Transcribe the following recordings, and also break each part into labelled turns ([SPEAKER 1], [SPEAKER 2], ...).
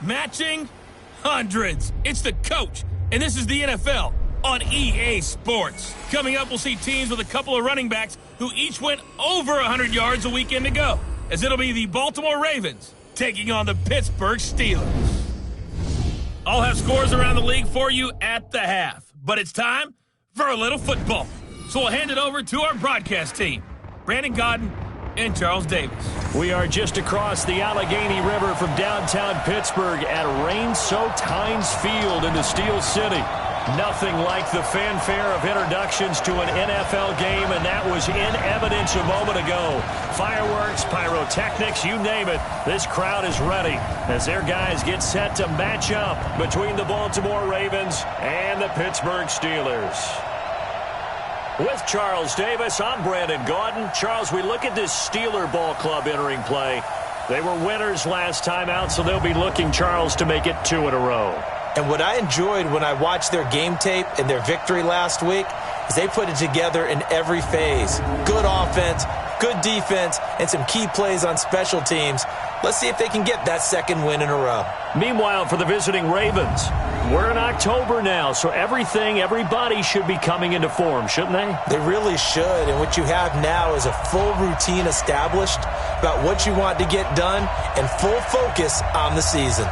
[SPEAKER 1] Matching hundreds. It's the coach, and this is the NFL on EA Sports. Coming up, we'll see teams with a couple of running backs who each went over 100 yards a weekend ago, as it'll be the Baltimore Ravens taking on the Pittsburgh Steelers. I'll have scores around the league for you at the half, but it's time for a little football. So we'll hand it over to our broadcast team, Brandon Godden and Charles Davis.
[SPEAKER 2] We are just across the Allegheny River from downtown Pittsburgh at rain-soaked Heinz Field in the Steel City. Nothing like the fanfare of introductions to an NFL game, and that was in evidence a moment ago. Fireworks, pyrotechnics, you name it. This crowd is ready as their guys get set to match up between the Baltimore Ravens and the Pittsburgh Steelers. With Charles Davis, I'm Brandon Gaudin. Charles, we look at this Steeler ball club entering play. They were winners last time out, so they'll be looking, Charles, to make it 2 in a row.
[SPEAKER 3] And what I enjoyed when I watched their game tape and their victory last week is they put it together in every phase. Good offense, good defense, and some key plays on special teams. Let's see if they can get that second win in a row.
[SPEAKER 2] Meanwhile, for the visiting Ravens, we're in October now, so everybody should be coming into form, shouldn't they?
[SPEAKER 3] They really should, and what you have now is a full routine established about what you want to get done and full focus on the season.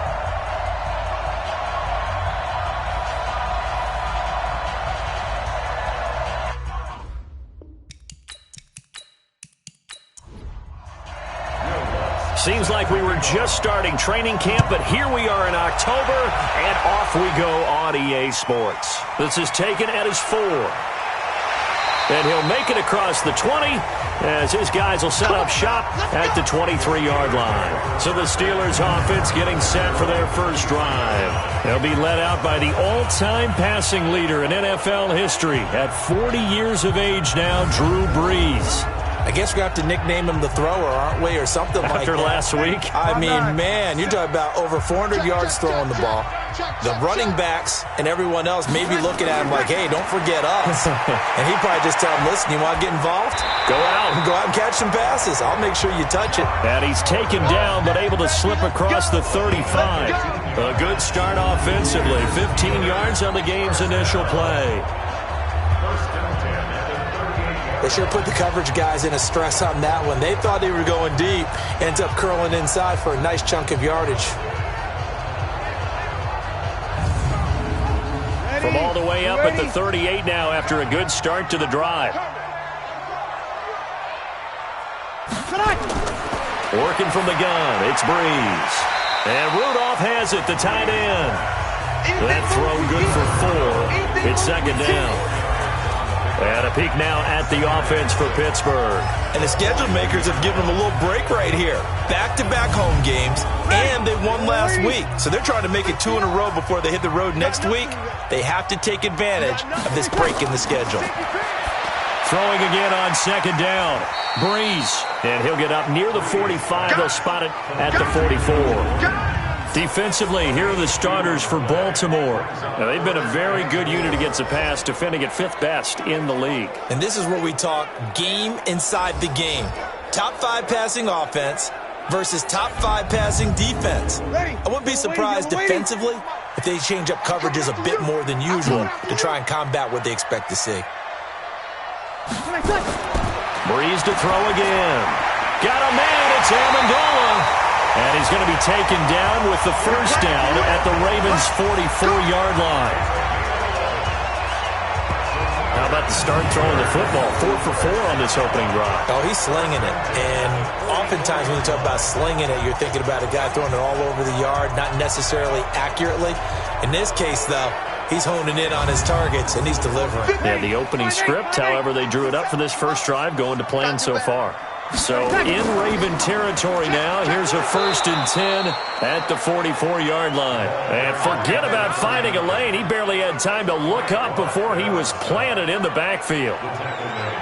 [SPEAKER 2] Seems like we were just starting training camp, but here we are in October, and off we go on EA Sports. This is taken at his 4. And he'll make it across the 20 as his guys will set up shop at the 23-yard line. So the Steelers offense getting set for their first drive. They'll be led out by the all-time passing leader in NFL history at 40 years of age now, Drew Brees.
[SPEAKER 3] I guess we're going to have to nickname him the thrower, aren't we, or something like that.
[SPEAKER 2] After last week?
[SPEAKER 3] I mean, man, you're talking about over 400 yards throwing the ball. The running backs and everyone else may be looking at him like, hey, don't forget us. And he'd probably just tell them, listen, you want to get involved?
[SPEAKER 2] Go out
[SPEAKER 3] and catch some passes. I'll make sure you touch it.
[SPEAKER 2] And he's taken down but able to slip across the 35. A good start offensively. 15 yards on the game's initial play.
[SPEAKER 3] They sure put the coverage guys in a stress on that one. They thought they were going deep. Ends up curling inside for a nice chunk of yardage.
[SPEAKER 2] From all the way up at the 38 now after a good start to the drive. Working from the gun, it's Brees. And Rudolph has it, the tight end. That throw good for 4. It's second down. And a peek now at the offense for Pittsburgh.
[SPEAKER 3] And the schedule makers have given them a little break right here. Back-to-back home games, and they won last week. So they're trying to make it 2 in a row before they hit the road next week. They have to take advantage of this break in the schedule.
[SPEAKER 2] Throwing again on second down. Brees. And he'll get up near the 45. They'll spot it at the 44. Defensively, here are the starters for Baltimore. Now, they've been a very good unit against the pass, defending at 5th best in the league.
[SPEAKER 3] And this is where we talk game inside the game. Top 5 passing offense versus top 5 passing defense. I wouldn't be surprised defensively if they change up coverages a bit more than usual to try and combat what they expect to see.
[SPEAKER 2] Brees to throw again. Got a man, it's Amendola. And he's going to be taken down with the first down at the Ravens' 44-yard line. How about the start throwing the football? 4 for 4 on this opening drive.
[SPEAKER 3] Oh, he's slinging it. And oftentimes when you talk about slinging it, you're thinking about a guy throwing it all over the yard, not necessarily accurately. In this case, though, he's honing in on his targets, and he's delivering.
[SPEAKER 2] Yeah, the opening script, however, they drew it up for this first drive, going to plan so far. So in Raven territory now, here's a 1st and 10 at the 44-yard line. And forget about finding a lane. He barely had time to look up before he was planted in the backfield.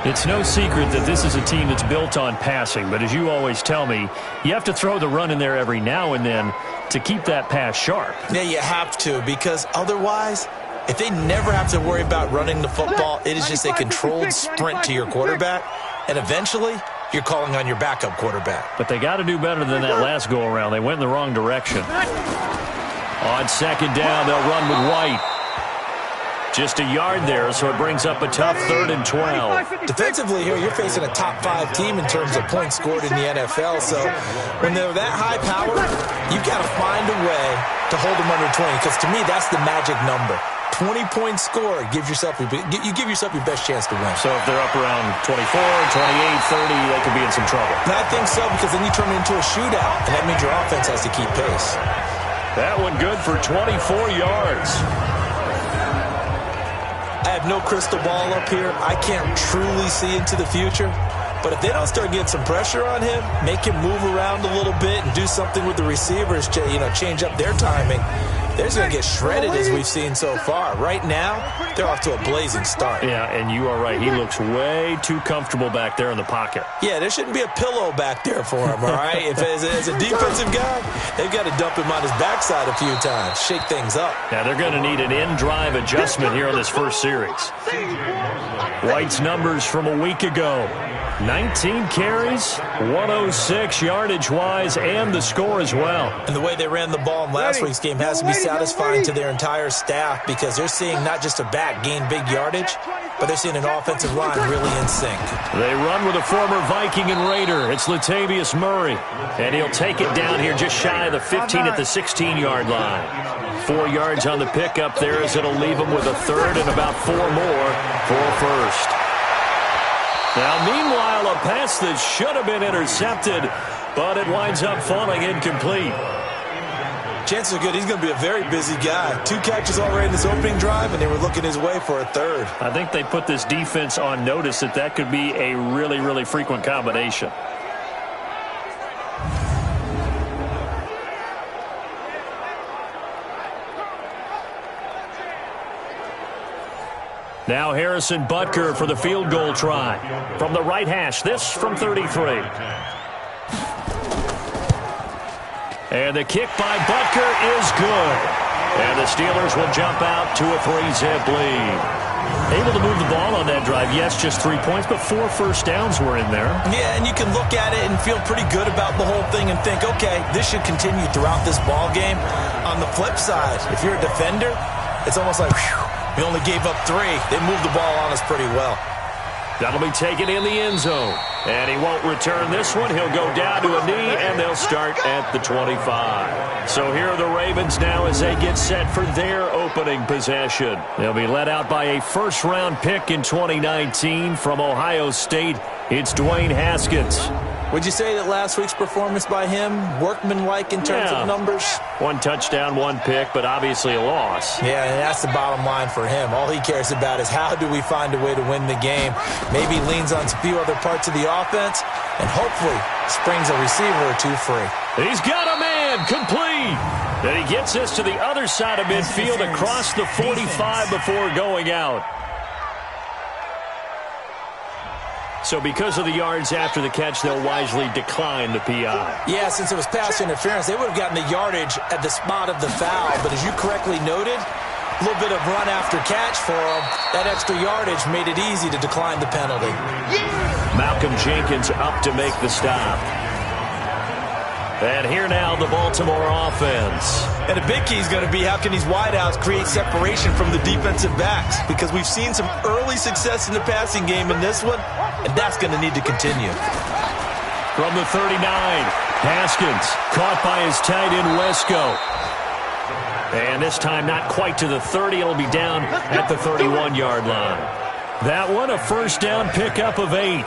[SPEAKER 2] It's no secret that this is a team that's built on passing, but as you always tell me, you have to throw the run in there every now and then to keep that pass sharp.
[SPEAKER 3] Yeah, you have to, because otherwise, if they never have to worry about running the football, it is just a controlled sprint to your quarterback, and eventually you're calling on your backup quarterback.
[SPEAKER 2] But they got to do better than that last go-around. They went in the wrong direction. On second down, they'll run with White. Just a yard there, so it brings up a tough 3rd and 12.
[SPEAKER 3] Defensively here, you're facing a top 5 team in terms of points scored in the NFL. So when they're that high power, you've got to find a way to hold them under 20. Because to me, that's the magic number. 20 points scored, you give yourself your best chance to win.
[SPEAKER 2] So if they're up around 24, 28, 30, they could be in some trouble.
[SPEAKER 3] And I think so, because then you turn it into a shootout, and that means your offense has to keep pace.
[SPEAKER 2] That one good for 24 yards.
[SPEAKER 3] I have no crystal ball up here. I can't truly see into the future. But if they don't start getting some pressure on him, make him move around a little bit and do something with the receivers, change up their timing, they're just going to get shredded as we've seen so far. Right now, they're off to a blazing start.
[SPEAKER 2] Yeah, and you are right. He looks way too comfortable back there in the pocket.
[SPEAKER 3] Yeah, there shouldn't be a pillow back there for him, all right? If as a defensive guy, they've got to dump him on his backside a few times, shake things up.
[SPEAKER 2] Yeah, they're going to need an in-drive adjustment here on this first series. White's numbers from a week ago. 19 carries, 106 yardage-wise, and the score as well.
[SPEAKER 3] And the way they ran the ball in last week's game has to be satisfying to their entire staff, because they're seeing not just a back gain big yardage, but they're seeing an offensive line really in sync.
[SPEAKER 2] They run with a former Viking and Raider. It's Latavius Murray, and he'll take it down here just shy of the 15 at the 16-yard line. 4 yards on the pickup there, as it'll leave them with a 3rd and about 4 more for a first. Now, meanwhile, a pass that should have been intercepted, but it winds up falling incomplete.
[SPEAKER 3] Chances are good he's going to be a very busy guy. 2 catches already in this opening drive, and they were looking his way for a 3rd.
[SPEAKER 2] I think they put this defense on notice that could be a really, really frequent combination. Now Harrison Butker for the field goal try. From the right hash, this from 33. And the kick by Butker is good. And the Steelers will jump out to a 3-zip lead. Able to move the ball on that drive. Yes, just 3 points, but 4 first downs were in there.
[SPEAKER 3] Yeah, and you can look at it and feel pretty good about the whole thing and think, okay, this should continue throughout this ball game. On the flip side, if you're a defender, it's almost like, whew, we only gave up 3. They moved the ball on us pretty well.
[SPEAKER 2] That'll be taken in the end zone. And he won't return this one. He'll go down to a knee, and they'll start at the 25. So here are the Ravens now as they get set for their opening possession. They'll be led out by a first-round pick in 2019 from Ohio State. It's Dwayne Haskins.
[SPEAKER 3] Would you say that last week's performance by him, workmanlike in terms of numbers?
[SPEAKER 2] 1 touchdown, 1 pick, but obviously a loss.
[SPEAKER 3] Yeah, and that's the bottom line for him. All he cares about is how do we find a way to win the game. Maybe leans on a few other parts of the offense, and hopefully springs a receiver or 2 free.
[SPEAKER 2] He's got a man, complete. Then he gets this to the other side of midfield across the 45 before going out. So because of the yards after the catch, they'll wisely decline the PI.
[SPEAKER 3] Yeah, since it was pass interference, they would have gotten the yardage at the spot of the foul. But as you correctly noted, a little bit of run after catch for them. That extra yardage made it easy to decline the penalty.
[SPEAKER 2] Malcolm Jenkins up to make the stop. And here now the Baltimore offense.
[SPEAKER 3] And a big key is going to be how can these wideouts create separation from the defensive backs, because we've seen some early success in the passing game in this one, and that's going to need to continue.
[SPEAKER 2] From the 39, Haskins caught by his tight end Wesco. And this time not quite to the 30. It'll be down at the 31-yard line. That one a first down pickup of 8.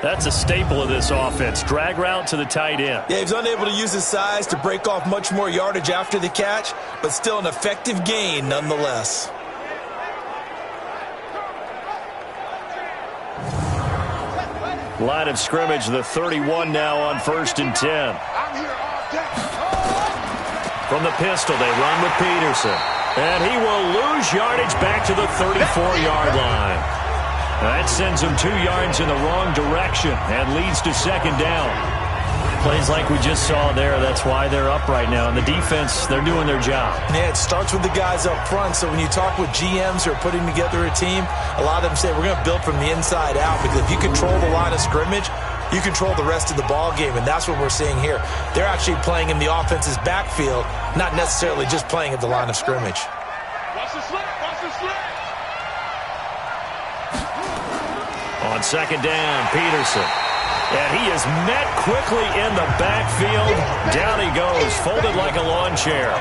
[SPEAKER 2] That's a staple of this offense. Drag route to the tight end.
[SPEAKER 3] Yeah, he's unable to use his size to break off much more yardage after the catch, but still an effective gain nonetheless.
[SPEAKER 2] Line of scrimmage, the 31 now on 1st and 10. From the pistol, they run with Peterson. And he will lose yardage back to the 34-yard line. That sends him 2 yards in the wrong direction and leads to 2nd down. Plays like we just saw there. That's why they're up right now. And the defense, they're doing their job.
[SPEAKER 3] Yeah, it starts with the guys up front. So when you talk with GMs who are putting together a team, a lot of them say we're going to build from the inside out, because if you control the line of scrimmage, you control the rest of the ball game, and that's what we're seeing here. They're actually playing in the offense's backfield, not necessarily just playing at the line of scrimmage.
[SPEAKER 4] Watch the slant, watch the slant.
[SPEAKER 2] On second down, Peterson. And he is met quickly in the backfield. Down he goes, folded like a lawn chair.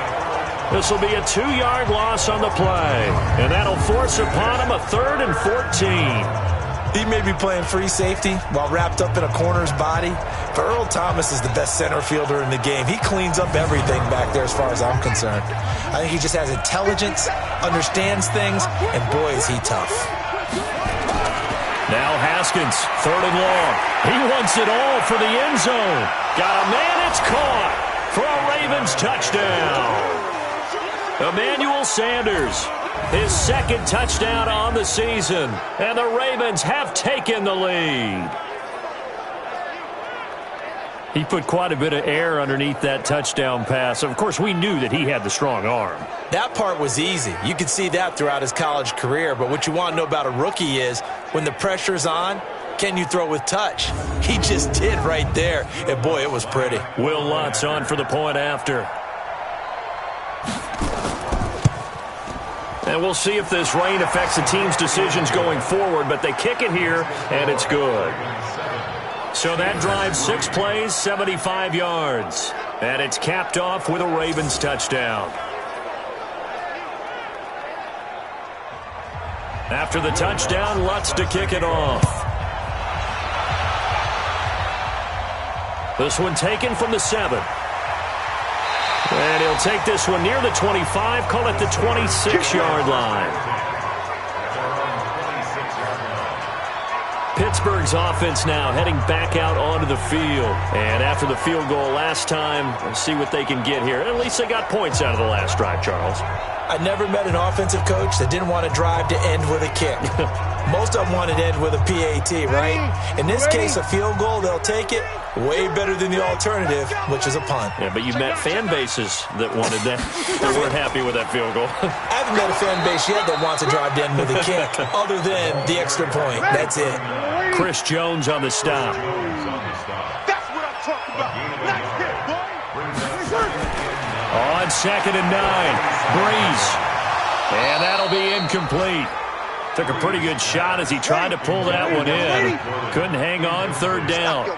[SPEAKER 2] This will be a 2-yard loss on the play. And that'll force upon him a 3rd and 14.
[SPEAKER 3] He may be playing free safety while wrapped up in a corner's body, but Earl Thomas is the best center fielder in the game. He cleans up everything back there as far as I'm concerned. I think he just has intelligence, understands things, and boy, is he tough.
[SPEAKER 2] Now Haskins, 3rd and long. He wants it all for the end zone. Got a man, it's caught for a Ravens touchdown. Emmanuel Sanders, his 2nd touchdown on the season, and the Ravens have taken the lead. He put quite a bit of air underneath that touchdown pass. Of course, we knew that he had the strong arm.
[SPEAKER 3] That part was easy. You could see that throughout his college career, but what you want to know about a rookie is when the pressure's on, can you throw with touch? He just did right there, and boy, it was pretty.
[SPEAKER 2] Will Lutz on for the point after. And we'll see if this rain affects the team's decisions going forward, but they kick it here, and it's good. So that drives 6 plays, 75 yards. And it's capped off with a Ravens touchdown. After the touchdown, Lutz to kick it off. This one taken from the 7. And he'll take this one near the 25, call it the 26-yard line. Pittsburgh's offense now heading back out onto the field. And after the field goal last time, let's see what they can get here. At least they got points out of the last drive, Charles.
[SPEAKER 3] I never met an offensive coach that didn't want to drive to end with a kick. Most of them wanted to end with a PAT, right? In this case, a field goal, they'll take it. Way better than the alternative, which is a punt.
[SPEAKER 2] Yeah, but you've met fan bases that wanted that, that weren't happy with that field goal.
[SPEAKER 3] I haven't met a fan base yet that wants to drive to end with a kick, other than the extra point. That's it.
[SPEAKER 2] Chris Jones on the stop.
[SPEAKER 4] That's what I'm talking about. Nice hit, boy.
[SPEAKER 2] On 2nd and 9, Breeze. And that'll be incomplete. Took a pretty good shot as he tried to pull that one in. Couldn't hang on, 3rd down.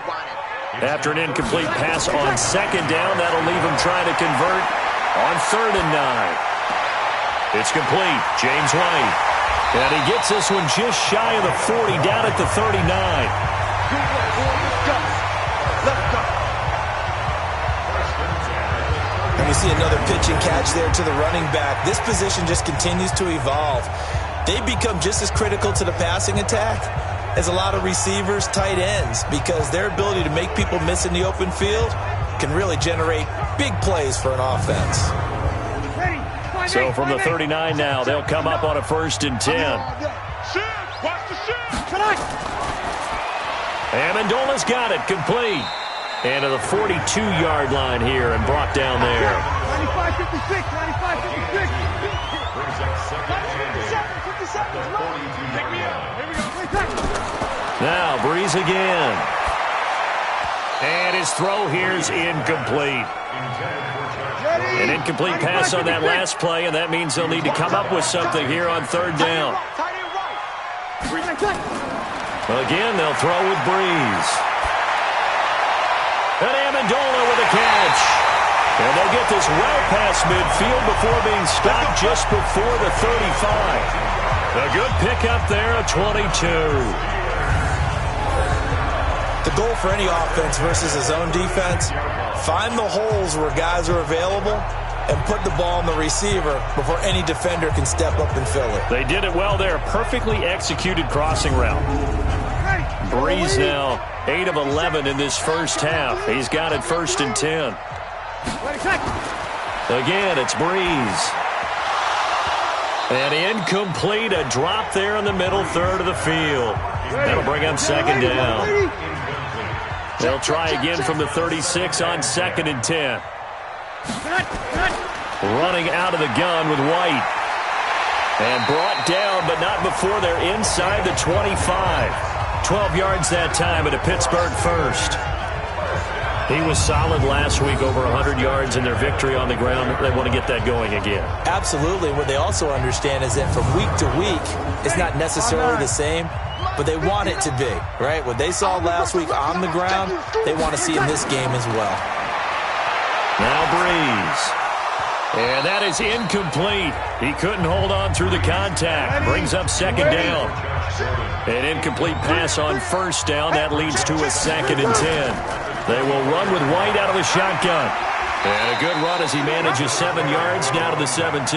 [SPEAKER 2] After an incomplete pass on 2nd down, that'll leave him trying to convert on 3rd and 9. It's complete. James White. And he gets this one just shy of the 40, down at the 39.
[SPEAKER 3] And we see another pitch and catch there to the running back. This position just continues to evolve. They become just as critical to the passing attack as a lot of receivers, tight ends, because their ability to make people miss in the open field can really generate big plays for an offense.
[SPEAKER 2] So from the 39 now, they'll come up on a 1st and 10. Amendola's got it, complete. And to the 42-yard line here and brought down there.
[SPEAKER 4] 95-56, 95-56.
[SPEAKER 2] Now Breeze again. And his throw here's incomplete. An incomplete pass on that last play, and that means they'll need to come up with something here on 3rd down. Again, they'll throw with Breeze. And Amendola with a catch. And they'll get this well past midfield before being stopped just before the 35. A good pickup there, a 22.
[SPEAKER 3] The goal for any offense versus his own defense, find the holes where guys are available and put the ball on the receiver before any defender can step up and fill it.
[SPEAKER 2] They did it well there. Perfectly executed crossing route. Breeze now 8 of 11 in this first half. He's got it 1st and 10. Again, it's Breeze. And incomplete, a drop there in the middle third of the field. That'll bring up 2nd down. They'll try again from the 36 on 2nd and 10. Running out of the gun with White. And brought down, but not before they're inside the 25. 12 yards that time at a Pittsburgh first. He was solid last week, over 100 yards in their victory on the ground. They want to get that going again.
[SPEAKER 3] Absolutely. What they also understand is that from week to week, it's not necessarily the same, but they want it to be, right? What they saw last week on the ground, they want to see in this game as well.
[SPEAKER 2] Now Breeze. And that is incomplete. He couldn't hold on through the contact. Brings up second down. An incomplete pass on first down. That leads to a 2nd and 10. They will run with White out of the shotgun. And a good run as he manages 7 yards down to the 17.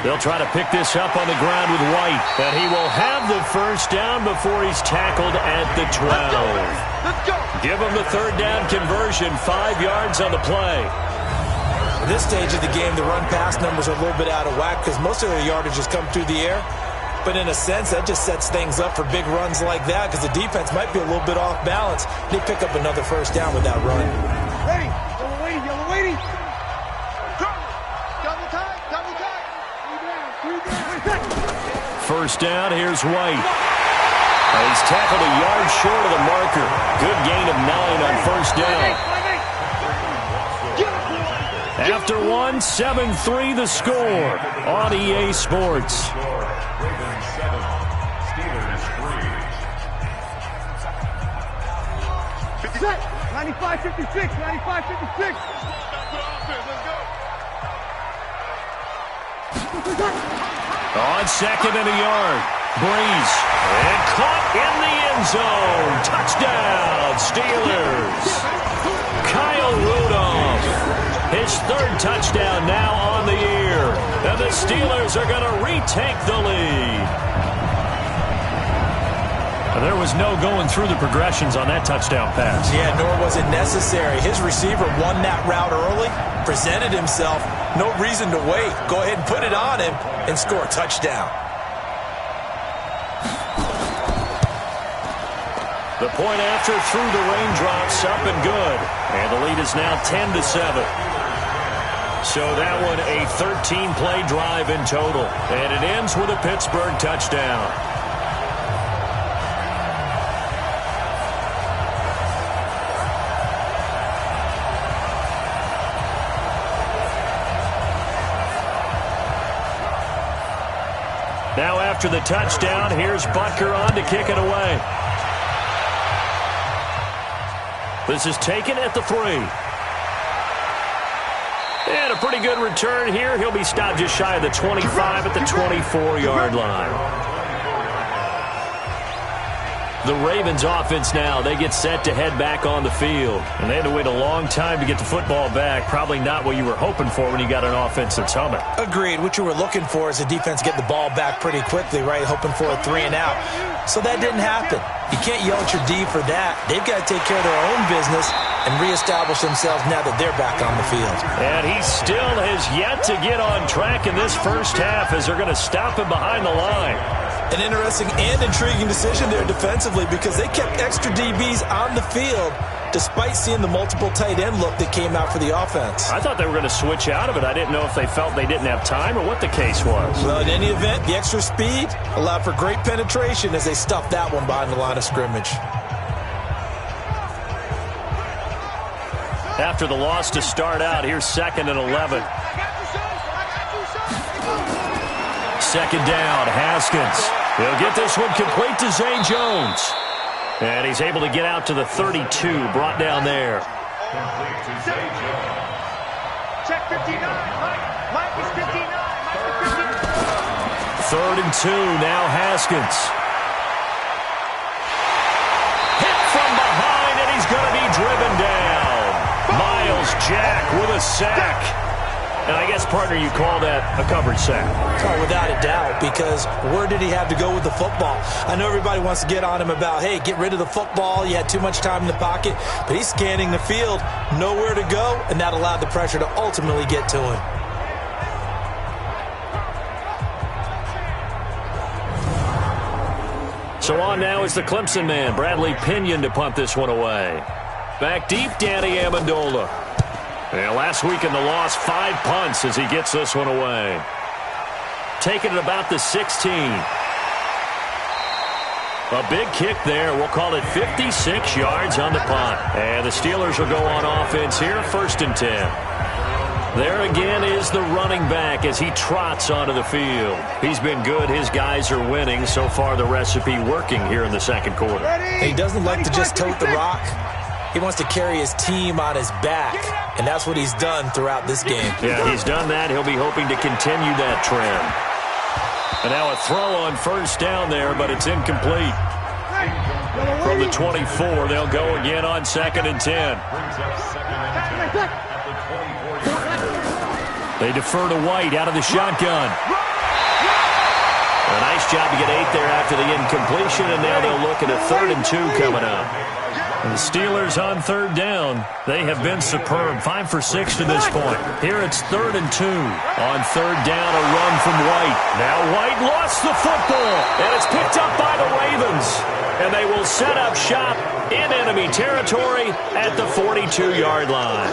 [SPEAKER 2] They'll try to pick this up on the ground with White. And he will have the first down before he's tackled at the 12. Give him the 3rd down conversion, 5 yards on the play.
[SPEAKER 3] At this stage of the game, the run-pass numbers are a little bit out of whack because most of their yardage has come through the air. But in a sense, that just sets things up for big runs like that because the defense might be a little bit off balance. They pick up another first down with that run.
[SPEAKER 4] Ready. Yellow waiting. Yellow waiting. Double time. Double time. 3 down.
[SPEAKER 2] First down, here's White. He's tackled a yard short of the marker. Good gain of 9 on first down. After 1, 7-3 the score on EA Sports.
[SPEAKER 4] 95-56. 95-56.
[SPEAKER 2] On 2nd and a yard. Breeze. And caught in the end zone. Touchdown, Steelers. Kyle Rudolph. His 3rd touchdown now on the year. And the Steelers are going to retake the lead. There was no going through the progressions on that touchdown pass.
[SPEAKER 3] Yeah, nor was it necessary. His receiver won that route early, presented himself. No reason to wait. Go ahead and put it on him and score a touchdown.
[SPEAKER 2] The point after through the raindrops, up and good. And the lead is now 10-7. So that one a 13-play drive in total. And it ends with a Pittsburgh touchdown. Now after the touchdown, here's Butker on to kick it away. This is taken at the 3. And a pretty good return here. He'll be stopped just shy of the 25 at the 24-yard line. The Ravens offense now, they get set to head back on the field. And they had to wait a long time to get the football back. Probably not what you were hoping for when you got an offense that's humming.
[SPEAKER 3] Agreed. What you were looking for is the defense get the ball back pretty quickly, right? Hoping for a 3 and out. So that didn't happen. You can't yell at your D for that. They've got to take care of their own business and reestablish themselves now that they're back on the field.
[SPEAKER 2] And he still has yet to get on track in this first half as they're going to stop him behind the line.
[SPEAKER 3] An interesting and intriguing decision there defensively because they kept extra DBs on the field despite seeing the multiple tight end look that came out for the offense.
[SPEAKER 2] I thought they were going to switch out of it. I didn't know if they felt they didn't have time or what the case was.
[SPEAKER 3] Well, in any event, the extra speed allowed for great penetration as they stuffed that one behind the line of scrimmage.
[SPEAKER 2] After the loss to start out, here's 2nd and 11. Second down, Haskins. He'll get this one complete to Zay Jones. And he's able to get out to the 32, brought down there.
[SPEAKER 4] Check 59. Mike is 59. Mike is 59.
[SPEAKER 2] 3rd and 2, now Haskins. Hit from behind, and he's going to be driven down. Miles Jack with a sack. And I guess, partner, you call that a coverage sack.
[SPEAKER 3] Oh, without a doubt, because where did he have to go with the football? I know everybody wants to get on him about, hey, get rid of the football. You had too much time in the pocket. But he's scanning the field, nowhere to go, and that allowed the pressure to ultimately get to him.
[SPEAKER 2] So on now is the Clemson man, Bradley Pinion, to punt this one away. Back deep, Danny Amendola. And last week in the loss, 5 punts as he gets this one away. Taking it about the 16. A big kick there. We'll call it 56 yards on the punt. And the Steelers will go on offense here, 1st and 10. There again is the running back as he trots onto the field. He's been good. His guys are winning. So far, the recipe working here in the second quarter.
[SPEAKER 3] He doesn't like to just tote the rock. He wants to carry his team on his back, and that's what he's done throughout this game.
[SPEAKER 2] Yeah, he's done that. He'll be hoping to continue that trend. And now a throw on 1st down there, but it's incomplete. From the 24, they'll go again on 2nd and 10. They defer to White out of the shotgun. A nice job to get 8 there after the incompletion, and now they'll look at a 3rd and 2 coming up. And the Steelers on 3rd down. They have been superb. 5 for 6 to this point. Here it's 3rd and 2. On 3rd down, a run from White. Now White lost the football, and it's picked up by the Ravens. And they will set up shop in enemy territory at the 42-yard line.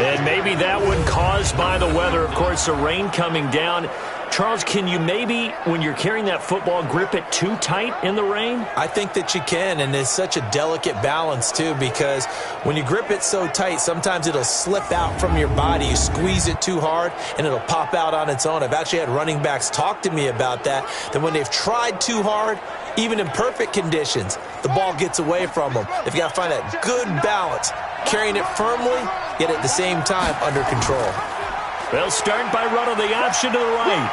[SPEAKER 2] And maybe that one caused by the weather. Of course, the rain coming down. Charles, can you maybe, when you're carrying that football, grip it too tight in the rain?
[SPEAKER 3] I think that you can, and it's such a delicate balance, too, because when you grip it so tight, sometimes it'll slip out from your body. You squeeze it too hard, and it'll pop out on its own. I've actually had running backs talk to me about that when they've tried too hard, even in perfect conditions, the ball gets away from them. They've got to find that good balance, carrying it firmly, yet at the same time under control.
[SPEAKER 2] They'll start by running the option to the right.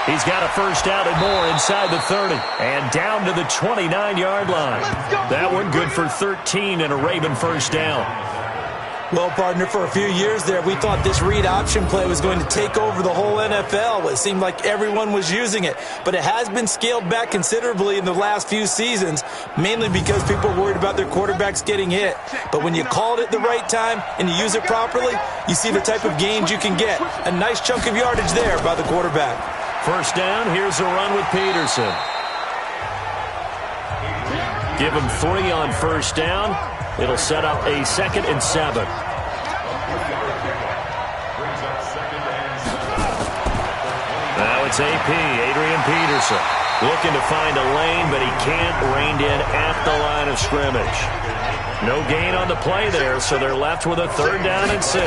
[SPEAKER 2] He's got a 1st down and more inside the 30. And down to the 29-yard line. That one good for 13 and a Raven 1st down.
[SPEAKER 3] Well, partner, for a few years there, we thought this read option play was going to take over the whole NFL. It seemed like everyone was using it. But it has been scaled back considerably in the last few seasons, mainly because people are worried about their quarterbacks getting hit. But when you call it at the right time and you use it properly, you see the type of gains you can get. A nice chunk of yardage there by the quarterback.
[SPEAKER 2] 1st down, here's a run with Peterson. Give him 3 on 1st down. It'll set up a 2nd and 7. Now it's AP, Adrian Peterson. Looking to find a lane, but he can't. Reined in at the line of scrimmage. No gain on the play there, so they're left with a 3rd down and 6. Now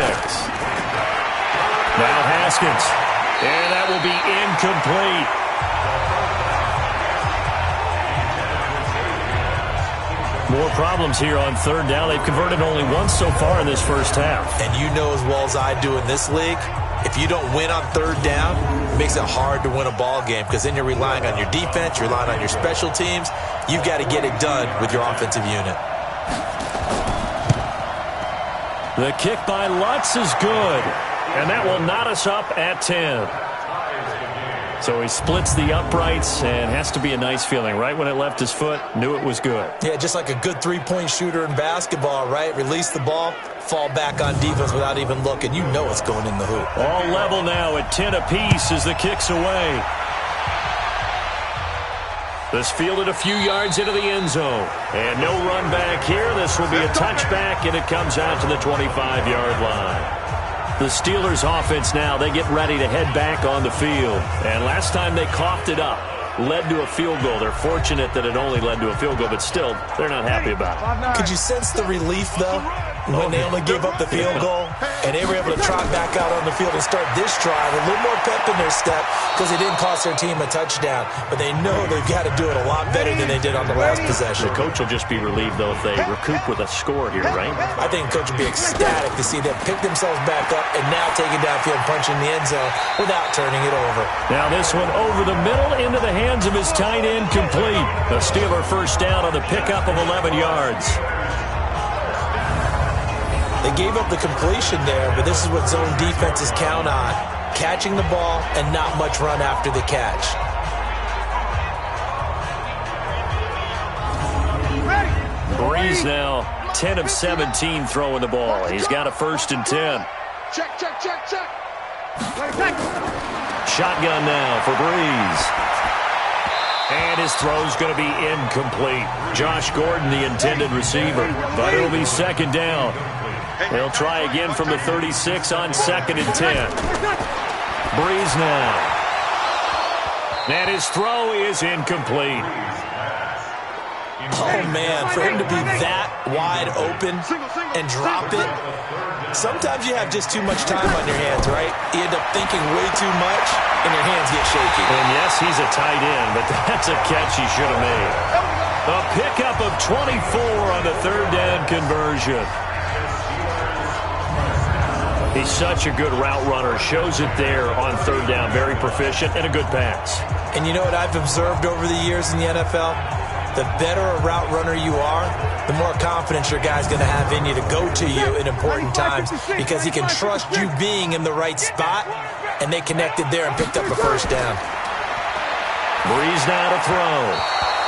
[SPEAKER 2] Haskins. And that will be incomplete. More problems here on 3rd down. They've converted only once so far in this first half.
[SPEAKER 3] And you know as well as I do in this league, if you don't win on 3rd down, it makes it hard to win a ball game because then you're relying on your defense, you're relying on your special teams. You've got to get it done with your offensive unit.
[SPEAKER 2] The kick by Lutz is good. And that will knot us up at 10. So he splits the uprights, and has to be a nice feeling. Right when it left his foot, knew it was good.
[SPEAKER 3] Yeah, just like a good three-point shooter in basketball, right? Release the ball, fall back on defense without even looking. You know it's going in the hoop.
[SPEAKER 2] All level now at 10 apiece as the kick's away. This fielded a few yards into the end zone. And no run back here. This will be a touchback, and it comes out to the 25-yard line. The Steelers offense now, they get ready to head back on the field. And last time they coughed it up, led to a field goal. They're fortunate that it only led to a field goal, but still, they're not happy about it.
[SPEAKER 3] Could you sense the relief, though, when they only gave up the field goal? And they were able to trot back out on the field and start this drive. A little more pep in their step because it didn't cost their team a touchdown. But they know they've got to do it a lot better than they did on the last possession.
[SPEAKER 2] The coach will just be relieved, though, if they recoup with a score here, right?
[SPEAKER 3] I think the coach will be ecstatic to see them pick themselves back up and now take it downfield and punch in the end zone without turning it over.
[SPEAKER 2] Now this one over the middle into the hands of his tight end, complete. The Steeler 1st down on the pickup of 11 yards.
[SPEAKER 3] They gave up the completion there, but this is what zone defenses count on. Catching the ball and not much run after the catch.
[SPEAKER 2] Breeze now 10 of 17 throwing the ball. He's got a 1st and 10.
[SPEAKER 4] Check.
[SPEAKER 2] Shotgun now for Breeze. And his throw's going to be incomplete. Josh Gordon, the intended receiver. But it'll be 2nd down. They'll try again from the 36 on 2nd and 10. Breeze now. And his throw is incomplete.
[SPEAKER 3] Oh, man, for him to be that wide open and drop it, sometimes you have just too much time on your hands, right? You end up thinking way too much, and your hands get shaky.
[SPEAKER 2] And yes, he's a tight end, but that's a catch he should have made. A pickup of 24 on the 3rd down conversion. He's such a good route runner. Shows it there on 3rd down. Very proficient and a good pass.
[SPEAKER 3] And you know what I've observed over the years in the NFL? The better a route runner you are, the more confidence your guy's going to have in you to go to you in important times because he can trust you being in the right spot, and they connected there and picked up a 1st down.
[SPEAKER 2] Breeze now to throw.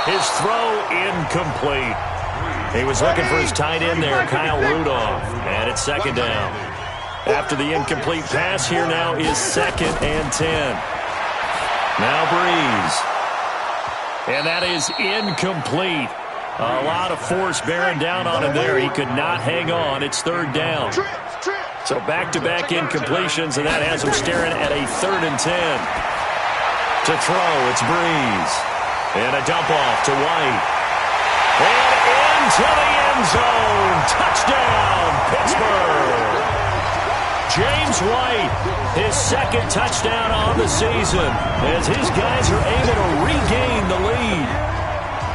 [SPEAKER 2] His throw incomplete. He was looking for his tight end there, Kyle Rudolph, and it's 2nd down. After the incomplete pass, here now is 2nd and 10. Now Breeze. And that is incomplete. A lot of force bearing down on him there. He could not hang on. It's 3rd down. So back-to-back incompletions, and that has him staring at a 3rd and 10. To throw, it's Breeze. And a dump-off to White. And into the end zone. Touchdown, Pittsburgh. James White, his 2nd touchdown on the season, as his guys are able to regain the lead.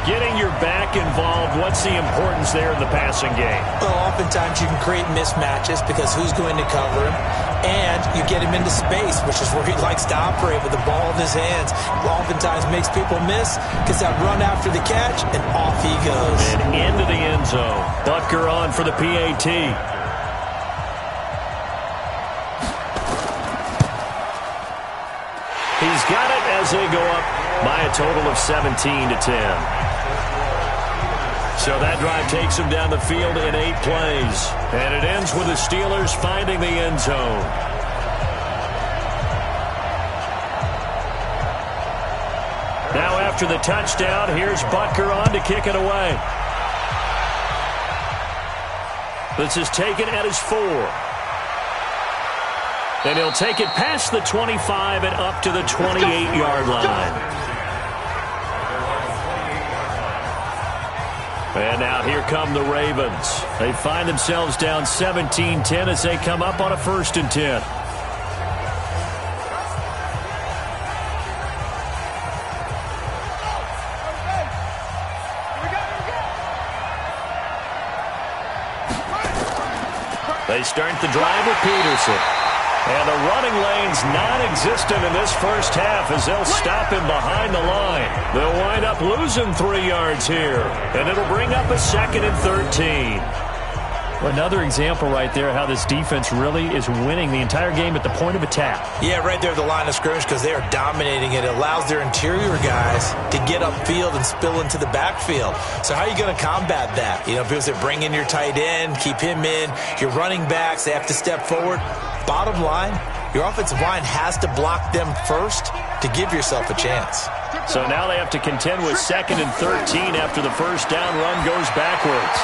[SPEAKER 2] Getting your back involved, what's the importance there in the passing game?
[SPEAKER 3] Well, oftentimes you can create mismatches because who's going to cover him, and you get him into space, which is where he likes to operate with the ball in his hands. Oftentimes makes people miss, gets that run after the catch, and off he goes.
[SPEAKER 2] And into the end zone. Butker on for the PAT. He's got it as they go up by a total of 17 to 10. So that drive takes him down the field in 8 plays. And it ends with the Steelers finding the end zone. Now after the touchdown, here's Butker on to kick it away. This is taken at his 4. And he'll take it past the 25 and up to the 28-yard line. And now here come the Ravens. They find themselves down 17-10 as they come up on a 1st and 10. They start the drive with Peterson. And the running lane's non-existent in this first half as they'll stop him behind the line. They'll wind up losing 3 yards here. And it'll bring up a 2nd and 13.
[SPEAKER 5] Another example right there how this defense really is winning the entire game at the point of attack.
[SPEAKER 3] Yeah, right there at the line of scrimmage because they are dominating it. It allows their interior guys to get upfield and spill into the backfield. So how are you going to combat that? You know, because they bring in your tight end, keep him in. Your running backs, they have to step forward. Bottom line, your offensive line has to block them first to give yourself a chance.
[SPEAKER 2] So now they have to contend with 2nd and 13 after the first down run goes backwards.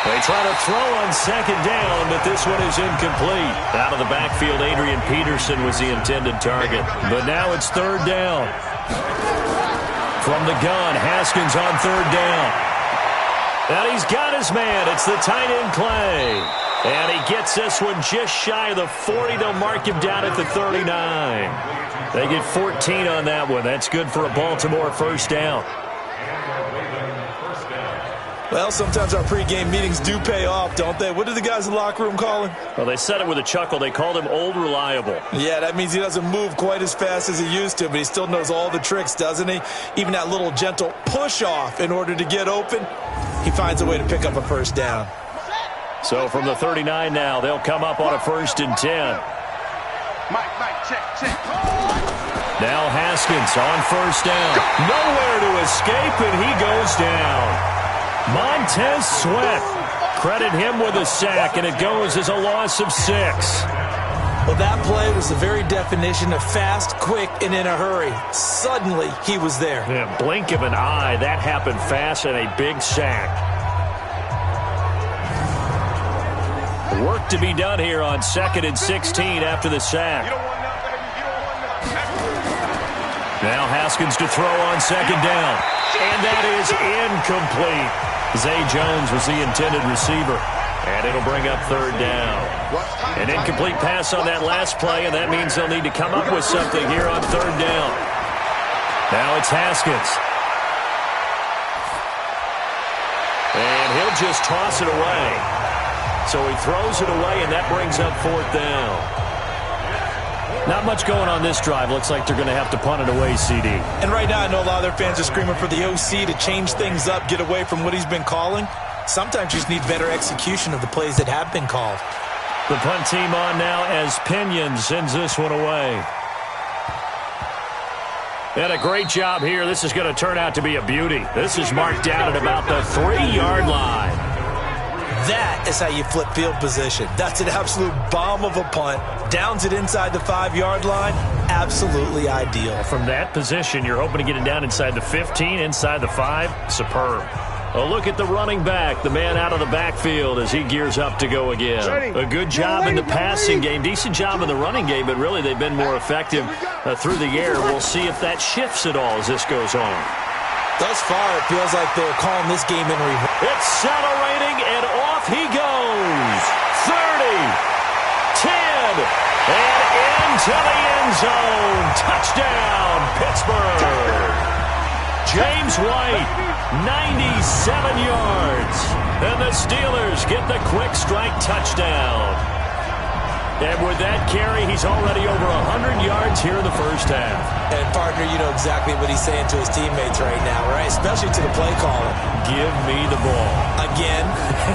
[SPEAKER 2] They try to throw on 2nd down, but this one is incomplete. Out of the backfield, Adrian Peterson was the intended target. But now it's 3rd down. From the gun, Haskins on 3rd down. And he's got his man. It's the tight end Clay. And he gets this one just shy of the 40. They'll mark him down at the 39. They get 14 on that one. That's good for a Baltimore 1st down.
[SPEAKER 3] Well, sometimes our pregame meetings do pay off, don't they? What do the guys in the locker room call him?
[SPEAKER 2] Well, they said it with a chuckle. They called him Old Reliable.
[SPEAKER 3] Yeah, that means he doesn't move quite as fast as he used to, but he still knows all the tricks, doesn't he? Even that little gentle push-off in order to get open, he finds a way to pick up a 1st down.
[SPEAKER 2] So from the 39 now, they'll come up on a 1st and 10.
[SPEAKER 4] Mike, check.
[SPEAKER 2] Now Haskins on 1st down. Nowhere to escape, and he goes down. Montez Sweat. Credit him with a sack, and it goes as a loss of 6.
[SPEAKER 3] Well, that play was the very definition of fast, quick, and in a hurry. Suddenly, he was there.
[SPEAKER 2] Yeah, blink of an eye. That happened fast and a big sack. Work to be done here on 2nd and 16 after the sack. Now Haskins to throw on 2nd down. And that is incomplete. Zay Jones was the intended receiver. And it'll bring up 3rd down. An incomplete pass on that last play, and that means they'll need to come up with something here on 3rd down. Now it's Haskins. And he'll just toss it away. So he throws it away, and that brings up 4th down. Not much going on this drive. Looks like they're going to have to punt it away, CD.
[SPEAKER 3] And right now I know a lot of their fans are screaming for the OC to change things up, get away from what he's been calling. Sometimes you just need better execution of the plays that have been called.
[SPEAKER 2] The punt team on now as Pinion sends this one away. And a great job here. This is going to turn out to be a beauty. This is marked down at about the 3-yard line.
[SPEAKER 3] That is how you flip field position. That's an absolute bomb of a punt. Downs it inside the 5-yard line. Absolutely ideal.
[SPEAKER 2] From that position, you're hoping to get it down inside the 15, inside the 5. Superb. A look at the running back, the man out of the backfield as he gears up to go again. A good job in the passing game, decent job in the running game, but really they've been more effective through the air. We'll see if that shifts at all as this goes on.
[SPEAKER 3] Thus far, it feels like they're calling this game in reverse.
[SPEAKER 2] Accelerating, and off he goes. 30, 10, and into the end zone. Touchdown, Pittsburgh. James White, 97 yards. And the Steelers get the quick strike touchdown. And with that carry, he's already over 100 yards here in the first half.
[SPEAKER 3] And, partner, you know exactly what he's saying to his teammates right now, right? Especially to the play caller.
[SPEAKER 2] Give me the ball.
[SPEAKER 3] Again,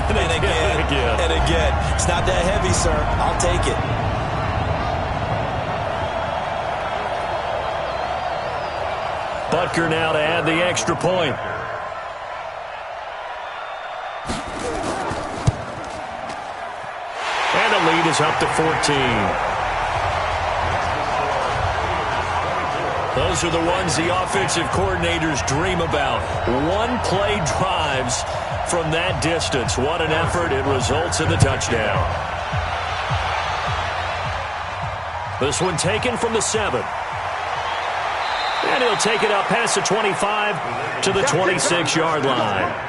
[SPEAKER 3] and again, and again. It's not that heavy, sir. I'll take it.
[SPEAKER 2] Butker now to add the extra point. And the lead is up to 14. Those are the ones the offensive coordinators dream about. One-play drives from that distance. What an effort. It results in the touchdown. This one taken from the 7. And he'll take it up past the 25 to the 26-yard line.